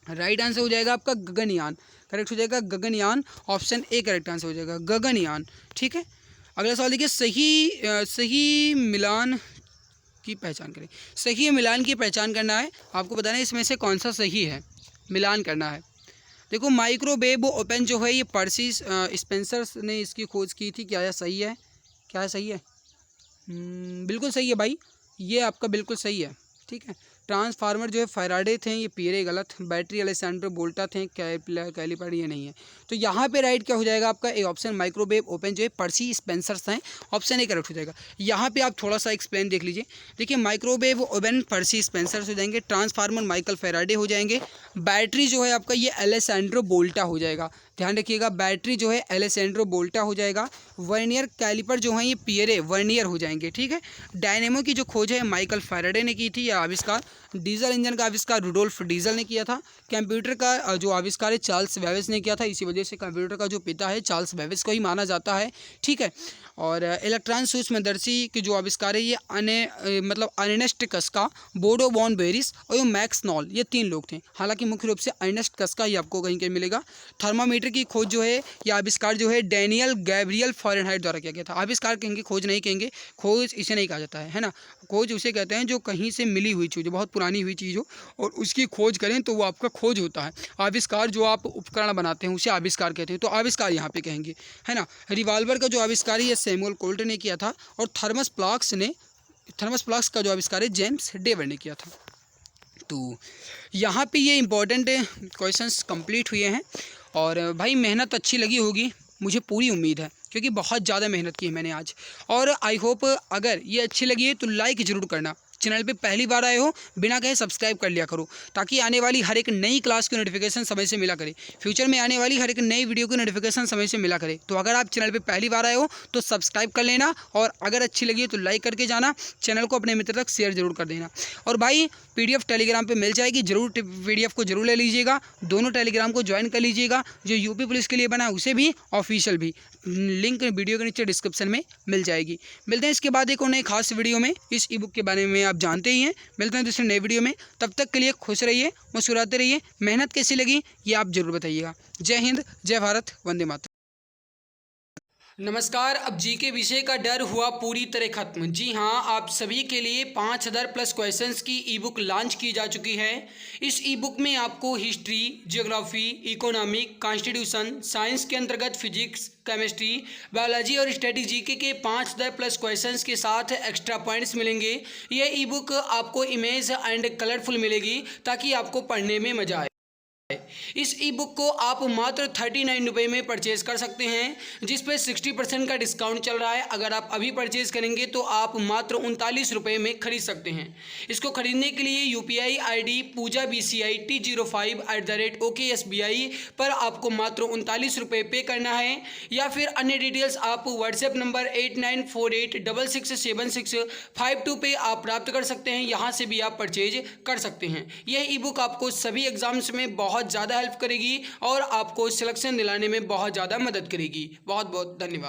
राइट आंसर हो जाएगा आपका गगनयान, करेक्ट हो जाएगा Gaganyaan. Option A correct answer हो जाएगा, गगनयान, ठीक है। अगला सवाल देखिए, सही मिलान की पहचान करें। सही मिलान की पहचान करना है, आपको बताना है इसमें से कौन सा सही है, मिलान करना है। देखो माइक्रोवेव ओपन जो है ये पर्सी स्पेंसर ने इसकी खोज की थी। क्या यह सही है? क्या है सही है? बिल्कुल सही है भाई, ये आपका बिल्कुल सही है, ठीक है। ट्रांसफार्मर जो है फैराडे थे, ये पीरे गलत। बैटरी अलेक्जेंड्रो वोल्टा थे, कैलिपर ये नहीं है। तो यहाँ पे राइट क्या हो जाएगा आपका? ए ऑप्शन माइक्रोवेव ओपन जो है पर्सी स्पेंसर्स हैं, ऑप्शन ए करेक्ट हो जाएगा। यहाँ पे आप थोड़ा सा एक्सप्लेन देख लीजिए। देखिए माइक्रोवेव ओपन पर्सी स्पेंसर्स हो जाएंगे, ट्रांसफार्मर माइकल फैराडे हो जाएंगे, बैटरी जो है आपका ये अलेक्जेंड्रो वोल्टा हो जाएगा, ध्यान रखिएगा। बैटरी जो है अलेक्जेंड्रो वोल्टा हो जाएगा। वर्नियर कैलिपर जो है ये पियरे वर्नियर हो जाएंगे, ठीक है। डायनेमो की जो खोज है माइकल फैराडे ने की थी, या आविष्कार। डीजल इंजन का आविष्कार रुडोल्फ डीजल ने किया था। कंप्यूटर का जो आविष्कार है चार्ल्स बेबेज ने किया था, इसी वजह से कंप्यूटर का जो पिता है चार्ल्स बेबेज को ही माना जाता है, ठीक है। और इलेक्ट्रॉन सूक्ष्मदर्शी की जो आविष्कार है ये अर्नेस्ट कस्का, बोडो वॉन बेरिस और मैक्स नॉल, ये 3 लोग थे। हालांकि मुख्य रूप से अर्नेस्ट कस्का ही आपको कहीं कहीं मिलेगा। थर्मामीटर की खोज जो है या आविष्कार जो है डैनियल गैब्रियल फॉरेनहाइट द्वारा किया गया था। आविष्कार कहेंगे, खोज नहीं कहेंगे, खोज इसे नहीं कहा जाता है ना। खोज उसे कहते हैं जो कहीं से मिली हुई चीज़, बहुत पुरानी हुई चीज़ हो और उसकी खोज करें तो वो आपका खोज होता है। आविष्कार जो आप उपकरण बनाते हैं उसे आविष्कार कहते हैं, तो आविष्कार यहाँ पे कहेंगे, है ना। रिवाल्वर का जो आविष्कार है ये सैमुअल कोल्ट ने किया था, और थर्मस फ्लास्क का जो आविष्कार है जेम्स डेवर ने किया था। तो यहाँ पे ये इंपॉर्टेंट क्वेश्चंस कंप्लीट हुए हैं। और भाई मेहनत अच्छी लगी होगी, मुझे पूरी उम्मीद है, क्योंकि बहुत ज़्यादा मेहनत की है मैंने आज। और आई होप अगर ये अच्छी लगी है तो लाइक ज़रूर करना। चैनल पे पहली बार आए हो बिना कहे सब्सक्राइब कर लिया करो, ताकि आने वाली हर एक नई क्लास की नोटिफिकेशन समय से मिला करे, फ्यूचर में आने वाली हर एक नई वीडियो की नोटिफिकेशन समय से मिला करे। तो अगर आप चैनल पे पहली बार आए हो तो सब्सक्राइब कर लेना, और अगर अच्छी लगी है तो लाइक करके जाना, चैनल को अपने मित्र तक शेयर जरूर कर देना। और भाई PDF टेलीग्राम पर मिल जाएगी, जरूर PDF को जरूर ले लीजिएगा। दोनों टेलीग्राम को ज्वाइन कर लीजिएगा, जो यूपी पुलिस के लिए बना है उसे भी, ऑफिशियल भी। लिंक वीडियो के नीचे डिस्क्रिप्शन में मिल जाएगी। मिलते हैं इसके बाद एक और नई खास वीडियो में। इस ई बुक के बारे में आप जानते ही हैं। मिलते हैं दूसरे नए वीडियो में, तब तक के लिए खुश रहिए, मुस्कुराते रहिए। मेहनत कैसी लगी ये आप जरूर बताइएगा। जय हिंद, जय भारत, वंदे मातरम। नमस्कार। अब जीके विषय का डर हुआ पूरी तरह खत्म। जी हाँ, आप सभी के लिए 5000 प्लस क्वेश्चंस की ई बुक लॉन्च की जा चुकी है। इस ई बुक में आपको history, geography, economic, constitution, science के अंतर्गत फिजिक्स, केमिस्ट्री, बायोलॉजी और स्टैटिक जीके के 5000 प्लस क्वेश्चंस के साथ एक्स्ट्रा पॉइंट्स मिलेंगे। यह ई बुक आपको इमेज एंड कलरफुल मिलेगी, ताकि आपको पढ़ने में मजा आए। इस ई बुक को आप मात्र 39 रुपये में परचेज कर सकते हैं, जिस पे 60% का डिस्काउंट चल रहा है। अगर आप अभी परचेज करेंगे तो आप मात्र 39 रुपये में खरीद सकते हैं। इसको खरीदने के लिए UPI ID पूजा BCI T05@OKSBI पर आपको मात्र 39 रुपये पे करना है, या फिर अन्य डिटेल्स आप व्हाट्सएप नंबर 8948667652 पे आप प्राप्त कर सकते हैं। यहाँ से भी आप परचेज कर सकते हैं। यह ई बुक आपको सभी एग्जाम्स में बहुत ज़्यादा हेल्प करेगी और आपको सिलेक्शन दिलाने में बहुत ज़्यादा मदद करेगी। बहुत बहुत धन्यवाद।